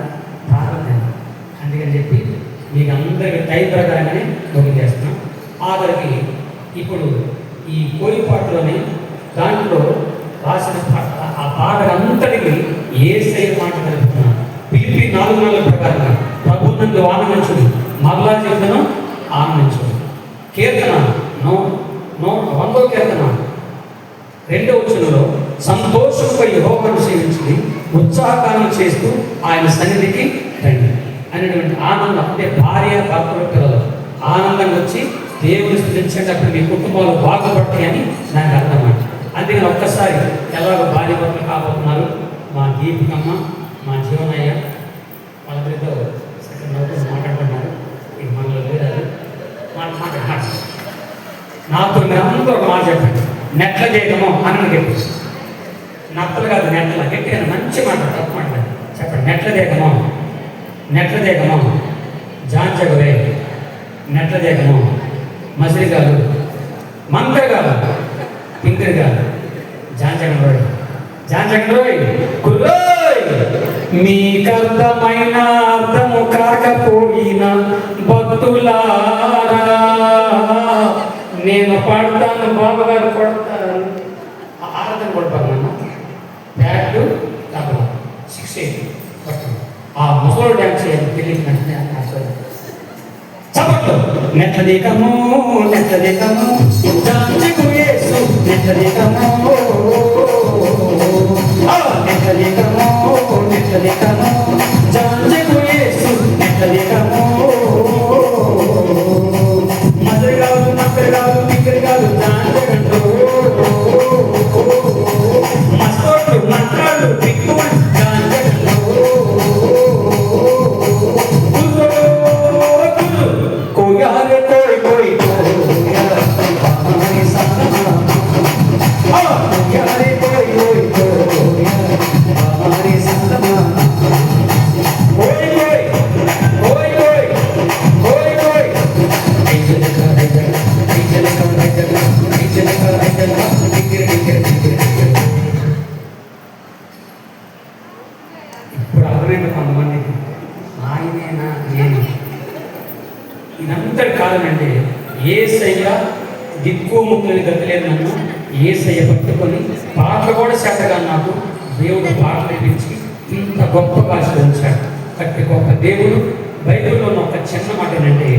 తాగొద్దాను అందుకని చెప్పి మీకు అందరికీ టైం ప్రకారంగానే చేస్తున్నాం ఆఖరికి ఇప్పుడు ఈ కోయిపాటులోనే దాంట్లో రాసిన ఆ పాట అంతటికి యేసయ్య మాట కలుపుతున్నాను పిలిపి 4 ప్రకారంగా ప్రభు నందు ఆనందించుడు మరలా చెప్తాను ఆనందించుడు కీర్తన 100వ కీర్తన 2వ వచనంలో సంతోషంపై యెహోవాను సేవించుడి ఉత్సాహగానం చేస్తూ ఆయన సన్నిధికి రండి అనేటువంటి ఆనందం అంటే భార్య భర్తలు పిల్లలు ఆనందంగా వచ్చి దేవుని స్థుతించేటప్పుడు మీ కుటుంబాలు బాగుపడతాయని నాకు అర్థమాట అందుకని ఒక్కసారి ఎలాగో భార్య భర్తలు కాబోతున్నారు మా దీపికమ్మ మా జీవనయ్య వాళ్ళతో సెకండ్ మాట్లాడుతున్నారు ఇక మనలో లేదు మాట్లాడారు నాతో మీరు అందరూ ఒక మాట చెప్పండి నెట్ల చేయడమో అని చెప్పి నత్తలు కాదు నెట్ల గట్టిగా మంచి మాట తప్పు మాట్లాడు చెప్పండి నెట్ల దేగమో జాంచగవే నెట్ల దేగమో మసిరిగాలు మంత్రగాలు పింకరిగాలు జాంచగండ్రోయ్ కుర్రోయ్ మీకర్థమైన అర్థము కాకపోయినా భక్తులారా నేను పాడతాను బాబుగారు కొడతారు ఆరాధన కొడతాను బ్యాట్ తబలా 6 ఆ ముసలు డ్యాన్స్ చేయాలి తెలియదు చప్పట్లు నెట్లదేకము జాంచెకు యేసు నెట్లదేకము జాంచెకు యేసు నెట్లదేకము మదరగాలు పిక్కరగాలు జాంచెగండు మస్తోట్లు మంత్రాలు పిక్కులు జాంచెగండు कोयारे कोई हमारे साथ कोयारे कोई हमारे साथ ఇప్పుడు అర్థమైంది కొంతమందికి ఆయనేనా నేను ఇదంతటి కారణమంటే యేసయ్య దిక్కుముక్కులని గతిలేదు నన్ను యేసయ్య పట్టుకొని పాటలు కూడా చేతగా నాకు దేవుడు పాటలు ఇప్పించి ఇంత గొప్ప భాషలు ఉంచాడు అట్టి గొప్ప దేవుడు బైబిల్లో ఉన్న ఒక చిన్న మాట ఏంటంటే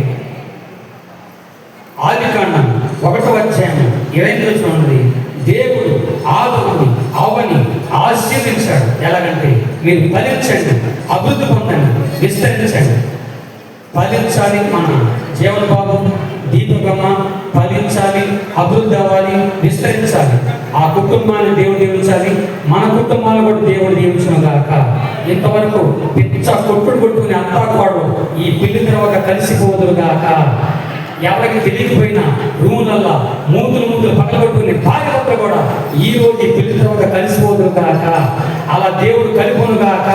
ఆదికాండం 1వ అధ్యాయం 20వ వచనం దేవుడు ఆవని ఆశీర్వదించాడు ఎలాగంటే మీరు ఫలించండి అభివృద్ధి పొందండి విస్తరించండి ఫలించాలి మన జీవన బాబు దీపకమ్మ ఫలించాలి అభివృద్ధి అవ్వాలి విస్తరించాలి ఆ కుటుంబాన్ని దేవుడు దీవించాలి మన కుటుంబాన్ని కూడా దేవుడు దీవించను గాక ఇంతవరకు పిచ్చ కొట్టుకుని అంతాకోడు ఈ పిల్లి తర్వాత కలిసిపోదురు గాక ఎవరికి తెలియకపోయినా రూములల్లా మూతులు పగలగొట్టుకుని భార్యభర్తలు కూడా ఈ రోజు ఈ పిల్లి తర్వాత కలిసిపోదురు గాక అలా దేవుడు కలిపోను గాక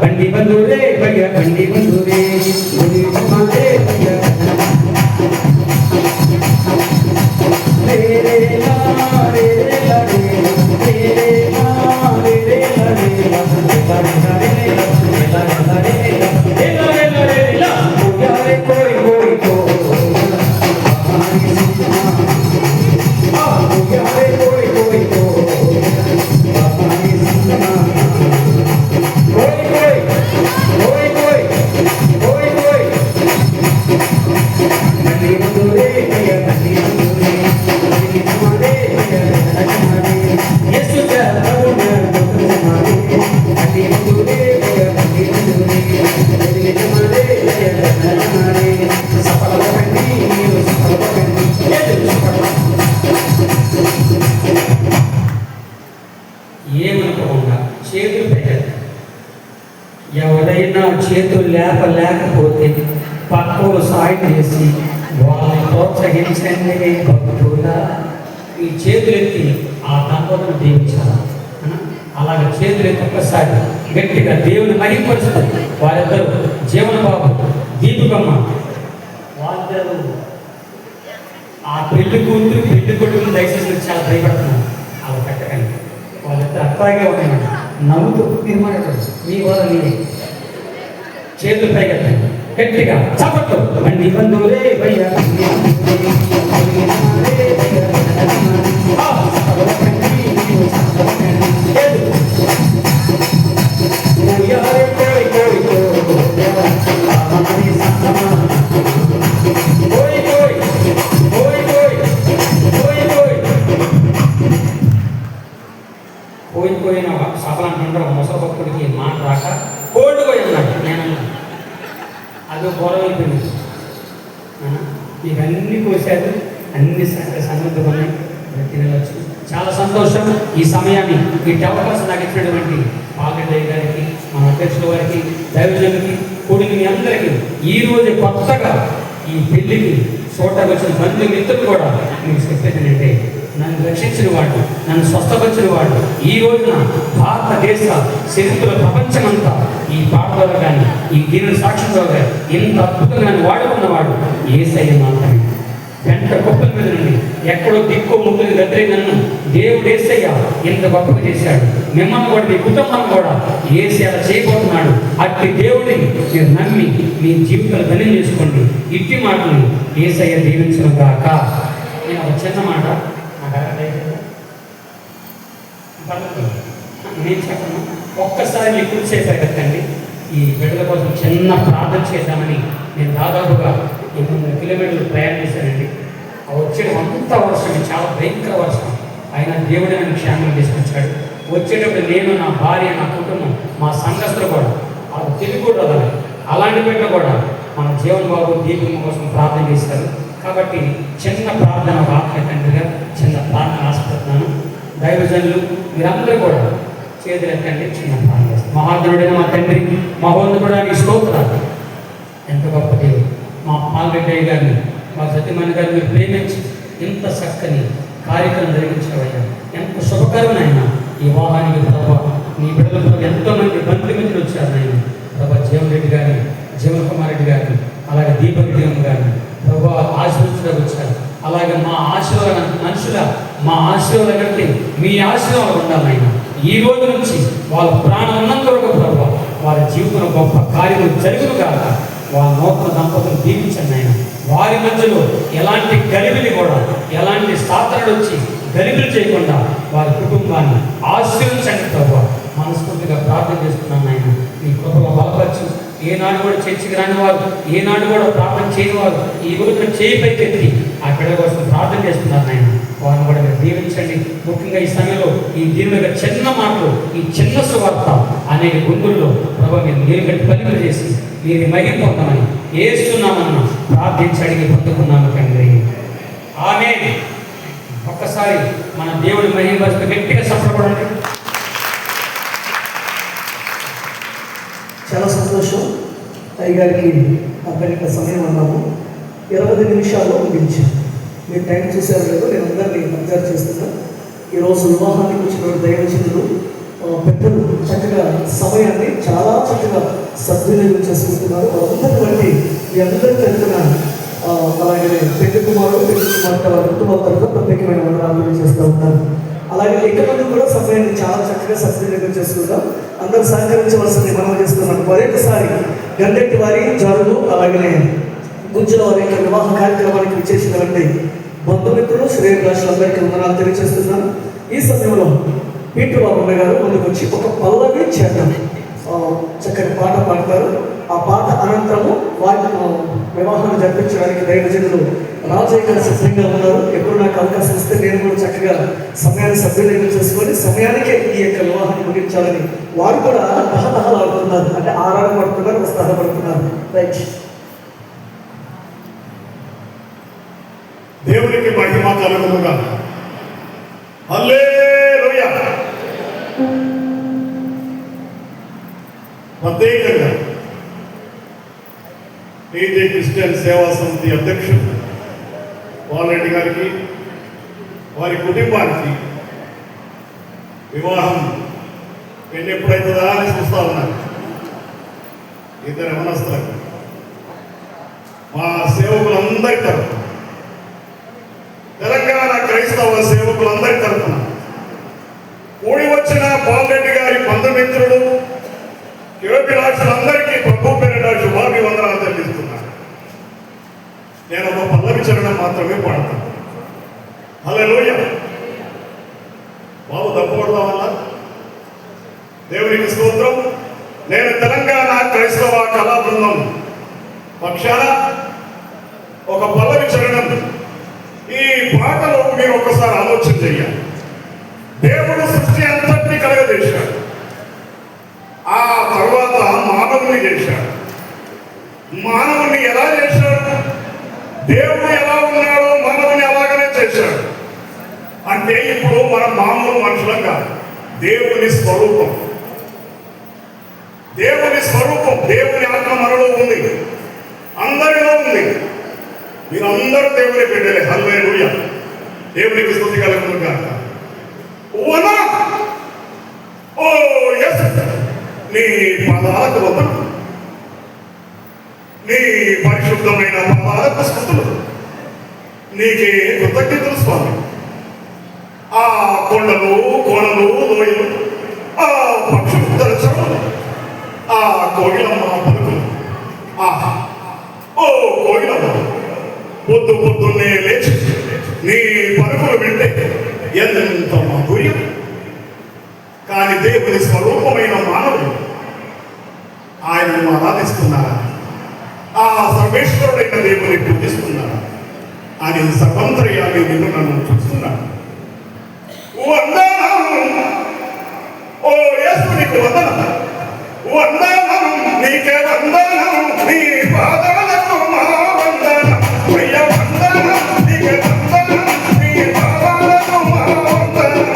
బండి బంధురే భయ్య బండి బంధురే లేకపోతే పక్కలు సాయం చేసి వాళ్ళని ప్రోత్సహించండి భక్తులా. ఈ చేతులెత్తి ఆ దంపతులు దీవించాలి. అలాగే చేతులెత్తి ఒక్కసారి గట్టిగా దేవుని మహిమపరుస్తుంది. వారిద్దరు జీవన బాబు దీపికమ్మ, వాళ్ళిద్దరు ఆ పెళ్లి కూతురు పెళ్లి కొడుకుని దయచేసి చాలా భయపడుతున్నారు. అలా పెట్టకండి, వాళ్ళిద్దరు అట్లాగే ఉన్నాయి. నవ్వుతూ నిర్మాణం మీ వారు మీరే చేతులు పైకెత్తండి గట్టిగా చప్పట్లు. బండి బంధువులే భయ్యా పోయిన సభలు అంటుంటారు ముసలి భక్తుడికి మాట రాక కోడిపోయి అన్నాడు. నేను అది గొడవ అయిపోయింది. మీకు అన్ని కోసారు, అన్ని సన్నద్ధం ఉన్నాయి, తినవచ్చు. చాలా సంతోషం. ఈ సమయాన్ని ఈ అవకాశం నాకు ఇచ్చినటువంటి పాల్గొండయ్య గారికి, మన అధ్యక్షుల వారికి, దైవజనులకి, కూడిన మీ అందరికీ ఈరోజు కొత్తగా ఈ పెళ్లికి చోటకు వచ్చిన బంధు మిత్రులు కూడా మీకు చెప్పేది ఏంటంటే, నన్ను రక్షించిన వాడు, నన్ను స్వస్థపరిచిన వాడు, ఈ రోజున భారతదేశ చరిత్రలో ప్రపంచమంతా ఈ పాటలో కానీ ఈ దీని సాక్ష్యంలో కానీ ఇంత అద్భుతంగా నన్ను వాడుకున్నవాడు యేసయ్య మాత్రమే. వెంట గొప్పల మీద నుండి ఎక్కడో దిక్కో ముక్కులు గద్దరి నన్ను దేవుడు యేసయ్య ఇంత గొప్పగా చేశాడు. మిమ్మల్ని కూడా మీ కుటుంబాన్ని కూడా యేసయ్య అలా చేయబోతున్నాడు. అట్టి దేవుడిని మీరు నమ్మి మీ జీవితాలు ధన్యం చేసుకోండి. ఇట్టి మాటలు యేసయ్య దీవించిన గాక. నేను ఒక చిన్న మాట నేను చెప్పను, ఒక్కసారి మీ కుర్చీ చేశారు కదండి. ఈ బిడ్డల కోసం చిన్న ప్రార్థన చేద్దామని నేను దాదాపుగా 800 కిలోమీటర్లు ప్రయాణం చేశానండి. వచ్చేటంతా వర్షం, చాలా భయంకర వర్షం. అయినా దేవుడే నన్ను క్షేమంగా తీసుకొచ్చాడు. వచ్చేటప్పుడు నేను, నా భార్య, నా కుటుంబం, మా సంఘస్థులు కూడా అది తెలుగు కూడా అలాంటి బిడ్డ కూడా మన జీవన్ బాబు దీపం కోసం ప్రార్థన చేశారు. కాబట్టి చిన్న ప్రార్థన ఆత్మీయ తండ్రిగా చిన్న ప్రార్థన ఆశపడుతున్నాను. దైవజనులు మీరందరూ కూడా చేతులు ఎత్తండి, చిన్న ప్రార్థన చేస్తారు. మహాదేవుడైన మా తండ్రి, మహోన్నతుడానికి స్తోత్రాలు. ఎంత గొప్ప దేవుడు. మా పాల్గొండయ్య గారిని, మా సత్యమణి గారిని మీరు ప్రేమించి ఇంత చక్కని కార్యక్రమం జరిగించవయ్యా. ఎంత శుభకరమైన ఈ వివాహానికి ప్రభావ నీ బిడ్డలతో ఎంతోమంది బంధుమిత్రులు వచ్చారు. నేను ప్రభా జీవన్ రెడ్డి గారిని, జీవన్ కుమార్ రెడ్డి గారిని, అలాగే దీపక్ దేవన్ గారిని ప్రభా ఆశీర్వదించడానికి వచ్చారు. అలాగే మా ఆశీర్వాదం మనుషుల మా ఆశీర్వాదం కంటే మీ ఆశీర్వాదం ఉండాలైనా ఈ రోజు నుంచి వాళ్ళ ప్రాణం ఉన్నంత వరకు ప్రభావ వారి జీవితంలో గొప్ప కార్యము జరుగును కాక వాళ్ళ నూతన దంపతులు దీవించండి ఆయన. వారి మధ్యలో ఎలాంటి గలిబిలి కూడా, ఎలాంటి స్థాపనలు వచ్చి గలిబిలి చేయకుండా వారి కుటుంబాన్ని ఆశీర్వదించండి ప్రభావ. మనస్ఫూర్తిగా ప్రార్థన చేస్తున్నాను ఆయన. మీ కృపలో బలపరిచి ఏనాడు కూడా చర్చికి రాని వారు, ఏనాడు కూడా ప్రార్థన చేయని వారు ఈ రోజున చేయి పైకెత్తి ఆ బిడ్డ కోసం ప్రార్థన చేస్తున్నారు ఆయన. వారిని కూడా మీరు దీవించండి. ముఖ్యంగా ఈ సమయంలో ఈ దీని యొక్క చిన్న మాటలు, ఈ చిన్న సువార్త అనేక గుండెల్లో ప్రభావ మీరు నీరు గట్టి పలికలు చేసి మీరు మహిమ పొందమని ఏస్తున్నామన్నా ప్రార్థించి అడిగి పొందుకున్నాము తండ్రి. ఆమేన్. ఒక్కసారి మన దేవుడి మహిమ గట్టిగా సఫలపడండి. చాలా సంతోషం. అయ్యగారికి అక్కడికి సమయం అన్నాము 20 నిమిషాల్లో ముగించాను. మీరు టైం చూసారు లేదో నేను అందరినీ అబ్జర్వ్ చేస్తున్నాను. ఈరోజు వివాహానికి వచ్చిన దైవజనులు పెద్దలు చక్కగా సమయాన్ని చాలా చక్కగా సద్వినియోగం చేసుకుంటున్నారు. వాళ్ళందరిని బట్టి మీ అందరి తరఫున అలాగే పెళ్లి కుమారుడు వారి కుటుంబం తరఫున ప్రత్యేకమైన వందనాలు చేస్తూ ఉంటారు. అలాగే ఎక్కువ కూడా సమయాన్ని చాలా చక్కగా సద్వినియోగం చేసుకుంటాం. అందరూ సహకరించవలసింది మనం చేస్తున్నాం. మరొకసారి గండెట్టి వారి జరుగు అలాగే గుంజుల వారి యొక్క వివాహ కార్యక్రమానికి విచ్చేసినటువంటి బంధుమిత్రులు శ్రేయభిలాషులందరికీ వందనాలు తెలియజేస్తున్నాను. ఈ సమయంలో పీటర్ బాబు గారు ముందుకు వచ్చి ఒక పల్లవి చేద్దాం చక్కని పాట పాడతారు. ఆ పాట అనంతరము వారి వివాహాన్ని జరిపించడానికి దైవజనులు రాజయ్య గారు సిద్ధంగా ఉన్నారు. ఎప్పుడు నాకు అవకాశం ఇస్తే నేను కూడా చక్కగా సమయాన్ని సద్వినియోగం చేసుకొని సమయానికే ఈ యొక్క వివాహాన్ని ముగించాలని వారు కూడా దహదహలాడుతున్నారు, అంటే ఆరాటపడుతున్నారు, ఉత్సాహపడుతున్నారు. రైట్. దేవునికి మహిమ కలుగునుగా. హల్లెలూయా. ప్రత్యేకంగా నీతి క్రిస్టియన్ సేవా సమితి అధ్యక్షుడు బాలరెడ్డి గారికి, వారి కుటుంబానికి వివాహం ఎప్పుడైతుందా అని చూస్తూ ఉన్నారు. ఇద్దరు యవనస్తులకు మా సేవకులందరి తరఫున, తెలంగాణ క్రైస్తవ సేవకులందరి తరఫున కూడి వచ్చిన బాలరెడ్డి గారి బంధుమిత్రులు, యువకులందరికీ ప్రభు పేరిట శుభాభివందనాలు తెలియజేస్తున్నాను. నేను ఒక పల్లవి చరణం మాత్రమే పాడతాను. హల్లెలూయా. బాబు తప్పకూడదా వల్ల దేవునికి స్తోత్రం. నేను తెలంగాణ క్రైస్తవ కళా బృందం పక్షాన ఒక పల్లవి చరణం. ఈ పాటలో మీరు ఒకసారి ఆలోచన చేయాలి. దేవుడు సృష్టి అంతటినీ కలగజేశాడు. ఆ తర్వాత మానవుని చేశాడు. మానవుని ఎలా చేశాడు? దేవుడు ఎలా ఉన్నాడో మానవుని అలాగనే చేశాడు. అంటే ఇప్పుడు మనం మామూలు మనుషులం కాదు. దేవుని స్వరూపం, దేవుని స్వరూపం, దేవుని ఆత్మ మనలో ఉంది, అందరిలో ఉంది. మీరందరూ దేవుని బిడ్డలే. హల్లెలూయా. దేవునికి స్తుతి కలుగును గాక. ఓ యేసు, నీ పాదాలకు వందనం, నీ పరిశుద్ధమైన పాదాలకు స్తుతులు, నీకే కృతజ్ఞతలు స్వామి. ఆ కొండలు, కోణలు, లోయలు, ఆ పక్షులు తరచడం, ఆ కోగిలమ్మ పలుకులు, ఓ కోగిలమ్మ పొద్దున్నే లేచి నీ పలుకులు వింటే ఎంత మాధుర్యం. కానీ దేవుని స్వరూపమైన మానవుడు ఆయనను ఆరాధిస్తున్నారా? ఆ సర్వేశ్వరుడైన దేవుని పూజిస్తున్నారా? ఆయన సర్వంతర్యాన్ని నిన్ను నన్ను చూస్తున్నాడు. ఓ యేసు, నీకు వందనం, వందనం, నీకే వందనం, నీ పాదాలకు మా వందనం, అయ్య వందనం, నీకే వందనం, నీ పాదాలకు మా వందనం.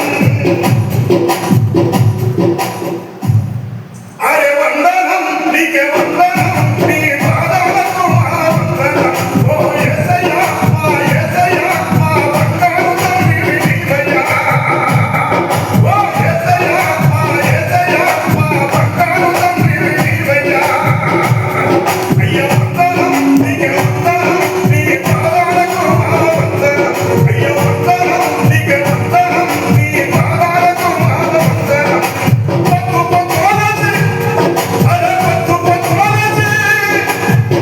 అరే వందనం, నీకే వందనం, నీ పాదాలకు మా వందనం. ఓ యేసయ్యా, మా యేసయ్యా, మా బంగారు తండ్రి నీవయ్యా. ఓ యేసయ్యా, మా యేసయ్యా, మా బంగారు తండ్రి నీవయ్యా. అయ్య వందనం, నీకే వందనం, నీ పాదాలకు మా వందనం. అయ్య వందనం, నీకే వందనం, నీ పాదాలకు మా వందనం. పొద్దు పొద్దులచి, అరే పొద్దు పొద్దులచి,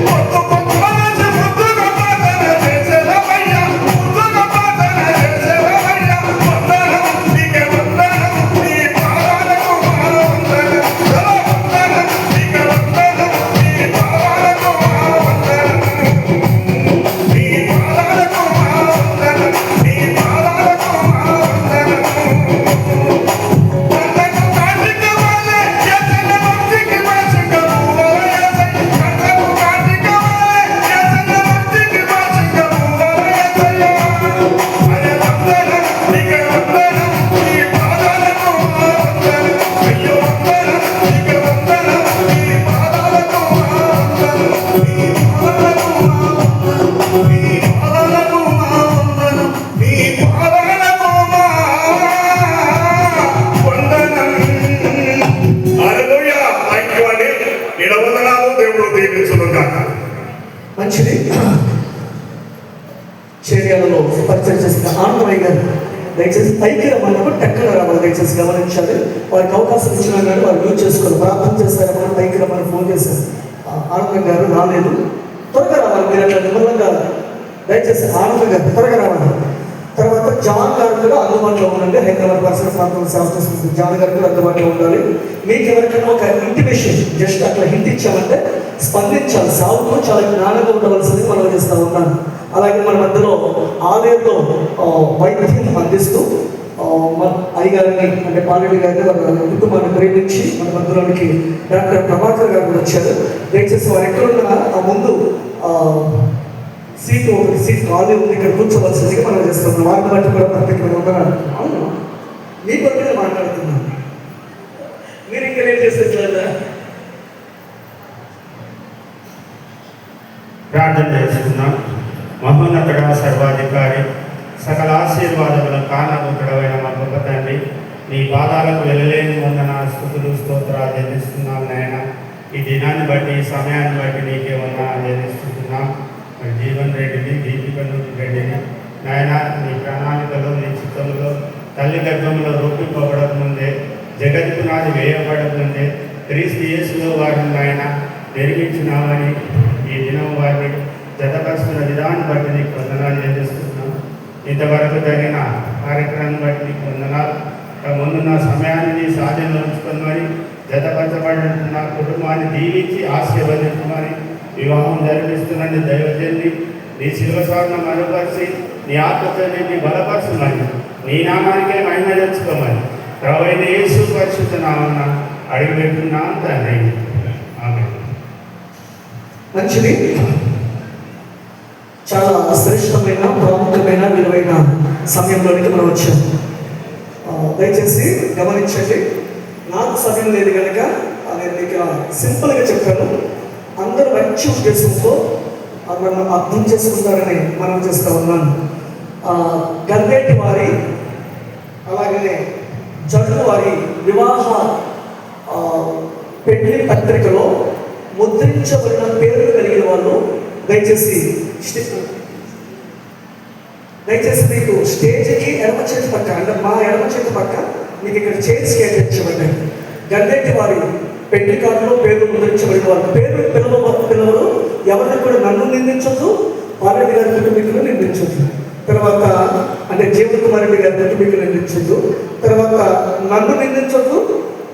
పొద్దు పొద్దులచి ముద్దుగా ప్రార్థన చేసేదవయ్యా, ముద్దుగా ప్రార్థన చేసేదవయ్యా. వందనం, నీకే వందనం, నీ పాదాలకు మా వందనం. వందనం, నీకే వందనం, నీ పాదాలకు మా వందనం. నీ పాదాలకు మా వందనం, నీ పాదాలకు మా వందనం. కంటకు కాటిక వాలే యెసన భక్తికి భాషిక మూలయసై, కంటకు కాటిక వాలే యెసన భక్తికి భాషిక మూలయసయ్యా. అరే వందనం, నీకే వందనం, నీ పాదాలకు మా వందనం. అయ్యో వందనం, నీకే వందనం, నీ పాదాలకు మా వందనం. నీ పాదాలకు మా వందనం, నీ పాదాలకు మా వందనం, నీ పాదాలకు మా వందనం. హల్లెలూయా. థాంక్ యూ అండి. నిడవందనాలు. దేవుడు దీవించును గాక. మంచిది. చర్యలలో పరిచయం చేసిన ఆనందమయ్య గారు దయచేసి పైకి రమ్మన్నప్పుడు టక్కన రావాలి. దయచేసి గమనించాలి. వారికి అవకాశం ఇచ్చినా కానీ వారు యూజ్ చేసుకుని ప్రార్థన చేస్తారమ్మని పైకి రమ్మని ఫోన్ చేశారు. ఆనందం గారు రాలేదు. త్వరగా రావాలి. మీరు అట్లా నిమ్మలంగా దయచేసి ఆనందం గారు త్వరగా రావాలి. తర్వాత జాన్ గారు కూడా అందుబాటులో ఉండండి. హైదరాబాద్ పరిసర ప్రాంతం శాస్త్ర జాన్ గారు కూడా అందుబాటులో ఉండాలి. మీకు ఎవరికైనా ఒక ఇంటిమేషన్ జస్ట్ అట్లా హింట్ ఇచ్చామంటే స్పందించాలి. సాగుతో చాలా జ్ఞానంగా ఉండవలసింది మనం చేస్తూ ఉన్నాను. అలాగే మన మధ్యలో ఆలయంలో వైద్యం అందిస్తూ మన అయ్యగారిని అంటే పాలరెడ్డి గారిని వాళ్ళ కుటుంబాన్ని ప్రేమించి మన మధ్యలోనికి డాక్టర్ ప్రభాకర్ గారు కూడా వచ్చారు. దయచేసి వారు ఎక్కడున్నా ఆ ముందు సీట్ ఖాళీ ఉంది, ఇక్కడ కూర్చోవలసిందిగా మనం చేస్తున్నాం. వారిని బట్టి కూడా ప్రత్యేకంగా ఉన్నాను. అవును, మీ బట్టి మాట్లాడుతున్నాను. మీరు ఇంకా ఏం చేసేట్లేదా? ప్రార్థన చేసుకుందాం. మహోన్నతుడా, సర్వాధికారి, సకల ఆశీర్వాదముల కారణభూతుడమైన మా గొప్ప తండ్రి, నీ పాదాలకు వెళ్ళలేని వందనాలు, స్తుతులు, స్తోత్రాలు చెల్లిస్తున్నాం నాయన. ఈ దినాన్ని బట్టి, ఈ సమయాన్ని బట్టి నీకే వందనాలు చెల్లిస్తున్నాం. మరి జీవన్ రెడ్డిని, దీపికను రెడ్డిని నాయన, నీ ప్రణాళికలో, నీ చిత్తంలో తల్లి గర్భంలో రూపింపబడక ముందే, జగత్ పునాది వేయబడక ముందే క్రీస్తు యేసులో వారిని నాయన నిర్మించినామని ఈ దినం వారిని జతపరుస్తున్న విధానం బట్టి నీకు వందనాలు చెల్లిస్తున్నాం. ఇంతవరకు జరిగిన కార్యక్రమం బట్టి నీకు వందనాలు. ముందున్న సమయాన్ని నీ సాధ్యంలో ఉంచుకుందని, జతపరచబడిన కుటుంబాన్ని దీవించి ఆశీర్వదించమని, వివాహం జరిపిస్తున్నది దైవజన్ని నీ శిలువ స్వార్థం మరుపరిచి నీ ఆత్మతో నీ బలపరచమని, నీ నామానికే మహిమ తెచ్చుకోమని ప్రభువైన యేసు పరిశుద్ధ నామమున అడిగి పెట్టుకున్నాం తండ్రి. ఆమేన్. మంచిది. చాలా శ్రేష్టమైన, ప్రాముఖ్యమైన, విలువైన సమయంలోనికి మనం వచ్చాం. దయచేసి గమనించండి. నాకు సమయం లేదు కనుక నేను మీకు సింపుల్గా చెప్పాను. అందరూ మంచి ఉద్దేశంతో మనం అర్థం చేసుకుంటారని మనం చేస్తూ ఉన్నాను. గంగేటి వారి అలాగనే జడ్డు వారి వివాహ పెళ్లి పత్రికలో ముద్రించబడిన పేర్లు కలిగిన వాళ్ళు దయచేసి మీకు స్టేజ్కి ఎడమ చేతి పక్క, అంటే మా ఎడమ చేతి పక్క మీకు ఇక్కడ చైర్స్ కేటాయించబడ్డాయి. గంగేటి వారి పెళ్లి కార్డులో పేర్లు ముద్రించబడిన వాళ్ళు పేరు పిలవరు. ఎవరిని కూడా నన్ను నిందించొద్దు, పాలరెడ్డి గారి కుటుంబీకులు నిందించొద్దు. తర్వాత అంటే జీవన్ కుమార్ రెడ్డి గారి కుటుంబీకులు నిందించొద్దు. తర్వాత నన్ను నిందించొద్దు,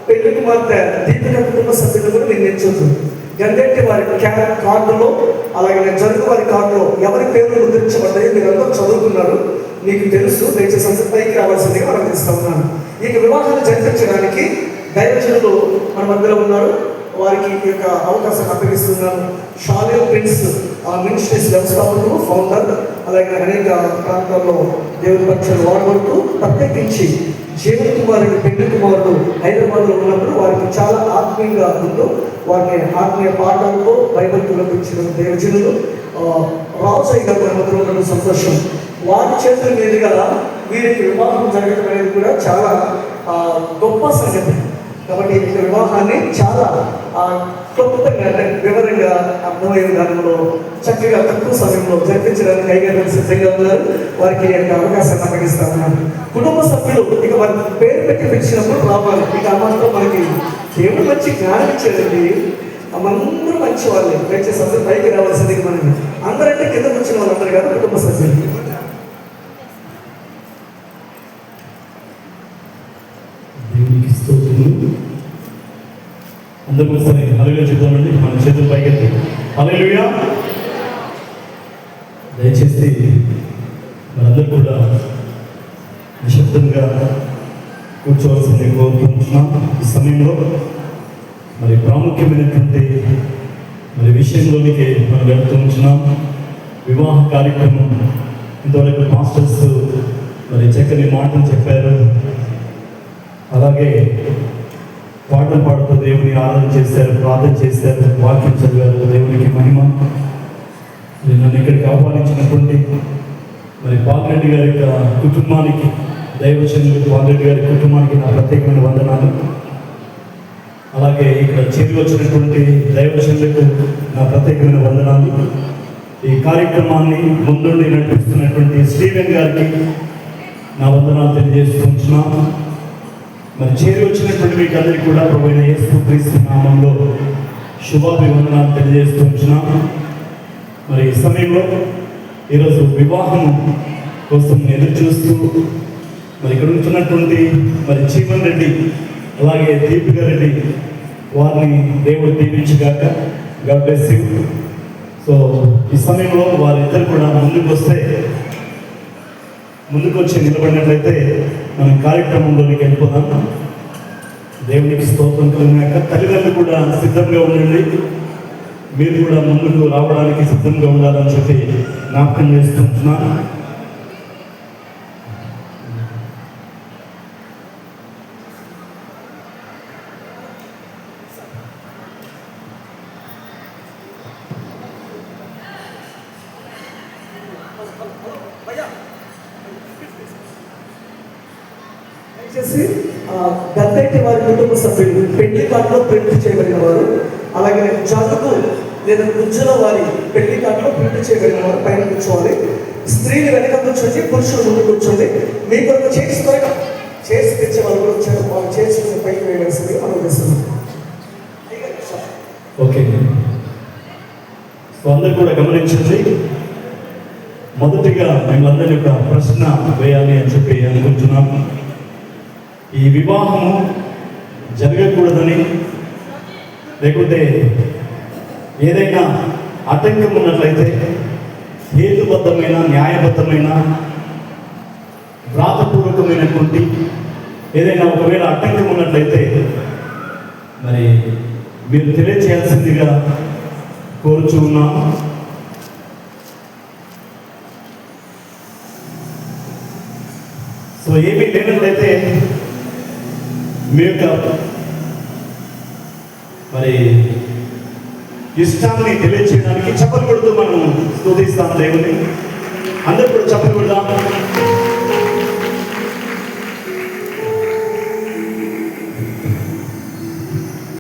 పెళ్లి కుమార్తె దీపిక కుటుంబ సభ్యులు కూడా నిందించొద్దు. గంగేటి వారి కార్డులో అలాగే జరుగు వారి కార్డులో ఎవరి పేర్లు ముద్రించబడ్డాయో మీరందరూ చదువుకున్నారు, మీకు తెలుసు. దయచేసి పైకి రావాల్సిందిగా మనం తెలుస్తూ ఉన్నాను. ఇక వివాహాలు జరిపించడానికి దైవజనులు మన మధ్యలో ఉన్నారు. వారికి ఈ యొక్క అవకాశాన్ని అప్పగిస్తున్నాను. షాలేం ప్రిన్స్ మినిస్ట్రీస్ వ్యవస్థాపకులు, ఫౌండర్, అలాగే అనేక ప్రాంతాల్లో దేవుని పక్షాలు వాడబడుతూ ప్రత్యేకించి జీవన్ కుమార్ రెడ్డి పెళ్లి కుమారుడు హైదరాబాద్లో ఉన్నప్పుడు వారికి చాలా ఆత్మీయంగా ఉంటూ వారిని ఆత్మీయ పాఠాలతో బైబిల్ పిలిపించిన దైవజనులు రాజయ్య గారు మన మధ్యలో ఉండడం సంతోషం. వారి చేతుల మీదుగా వీరికి వివాహం జరగడం అనేది కూడా చాలా గొప్ప సంగతి. కాబట్టి ఈ వివాహాన్ని చాలా క్లుప్తంగా, అంటే వివరంగా అర్థమయ్యే విధానంలో చక్కగా తక్కువ సమయంలో జరిపించడానికి ఐగర్ సిద్ధంగా ఉన్నారు. వారికి యొక్క అవకాశాన్ని అప్పగిస్తా ఉన్నాను. కుటుంబ సభ్యులు ఇక వారి పేరు పెట్టి పిలిచినప్పుడు రావాలి. ఇక ఆ మాత్రం మనకి దేవుడు మంచి జ్ఞానం ఇచ్చారండి. మనందరూ మంచి వాళ్ళే. దయచేసి అందరూ పైకి రావాల్సింది. మనం అందరంటే కింద వచ్చిన వాళ్ళందరూ కాదు, కుటుంబ సభ్యులు. దేవునికి స్తోత్రములు. అందరూ సరే హల్లెలూయా చెప్తామండి. మన చేతులు పైకెత్తి హల్లెలూయా. దయచేసి మనందరూ కూడా నిశ్శబ్దంగా కూర్చోవలసింది కోరుకుంటున్నాం. ఈ సమయంలో మరి ప్రాముఖ్యమైనటువంటి విషయంలోనికి మనం వెళ్తూ ఉంటున్నాం. వివాహ కార్యక్రమం ఇంతవరకు మాస్టర్స్ చక్కని మాటలు చెప్పారు. అలాగే పాటలు పాడుతూ దేవుని ఆరాధన చేశారు, ప్రార్థన చేశారు, వాక్యం చదివారు. దేవునికి మహిమ. నన్ను ఇక్కడికి ఆహ్వానించినటువంటి పాలరెడ్డి గారి యొక్క కుటుంబానికి, దైవజనులు పాలరెడ్డి గారి కుటుంబానికి నా ప్రత్యేకమైన వందనాలు. అలాగే ఇక్కడ చేరి వచ్చినటువంటి దైవజనులకు నా ప్రత్యేకమైన వందనాలు. ఈ కార్యక్రమాన్ని ముందుండి నడిపిస్తున్నటువంటి స్టీవెన్ గారికి నా వందనాలు తెలియజేస్తున్నాను. చేరి వచ్చినటువంటి మీకు అందరికీ కూడా ప్రభువైన యేసుక్రీస్తు నామములో శుభాభివందనాలు తెలియజేస్తున్నాను. ఈ సమయంలో ఈరోజు వివాహం కోసం ఎదురు చూస్తూ ఇక్కడ ఉంటున్నటువంటి జీవన్ రెడ్డి అలాగే దీపిక రెడ్డి వారిని దేవుడు దీవించుగాక. God bless you. సో ఈ సమయంలో వారిద్దరు కూడా ముందుకు వచ్చి నిలబడినట్లయితే మనం కార్యక్రమంలోనికి వెళ్ళిపోదాం. దేవునికి స్తోత్రం కలిగినాక తల్లిదండ్రులు కూడా సిద్ధంగా ఉండండి. మీరు కూడా ముందుకు రావడానికి సిద్ధంగా ఉండాలని చెప్పి జ్ఞాపకం చేస్తుంటున్నాను. దయచేసి గద్దెట్టి వారి కుటుంబ సభ్యులు పెళ్లి కార్డులో ప్రింట్ చేయబడిన వారు, అలాగే జాతకు లేదా గుజ్జుల వారి పెళ్లి కార్డులో ప్రింట్ చేయబడిన వారు పైన కూర్చోవాలి. స్త్రీలు వెనక కూర్చోండి, పురుషులు ముందు కూర్చోండి. మీ కొరకు చేసి త్వరగా చేసి తెచ్చే వాళ్ళు కూడా వచ్చారు, వాళ్ళు చేసి పైకి వేయవలసింది అనుభవిస్తున్నాం. ఓకే, సో అందరు కూడా గమనించండి. మొదటిగా మిమ్మల్ని ఒక ప్రశ్న వేయాలి అని చెప్పి అనుకుంటున్నాము. ఈ వివాహము జరగకూడదని లేకుంటే ఏదైనా ఆటంకం ఉన్నట్లయితే హేతుబద్ధమైన న్యాయబద్ధమైన వ్రాతపూర్వకమైనటువంటి ఏదైనా ఒకవేళ ఆటంకం ఉన్నట్లయితే మరి మీరు తెలియచేయాల్సిందిగా కోరుచూ ఉన్నాము. సో ఏమీ లేనట్లయితే మీ యొక్క మరి ఇష్టాన్ని తెలియచేయడానికి చప్పలు కొడుతూ మనం స్తుతిస్తాం దేవుని. అందరూ కూడా చప్పలు కొడదాం.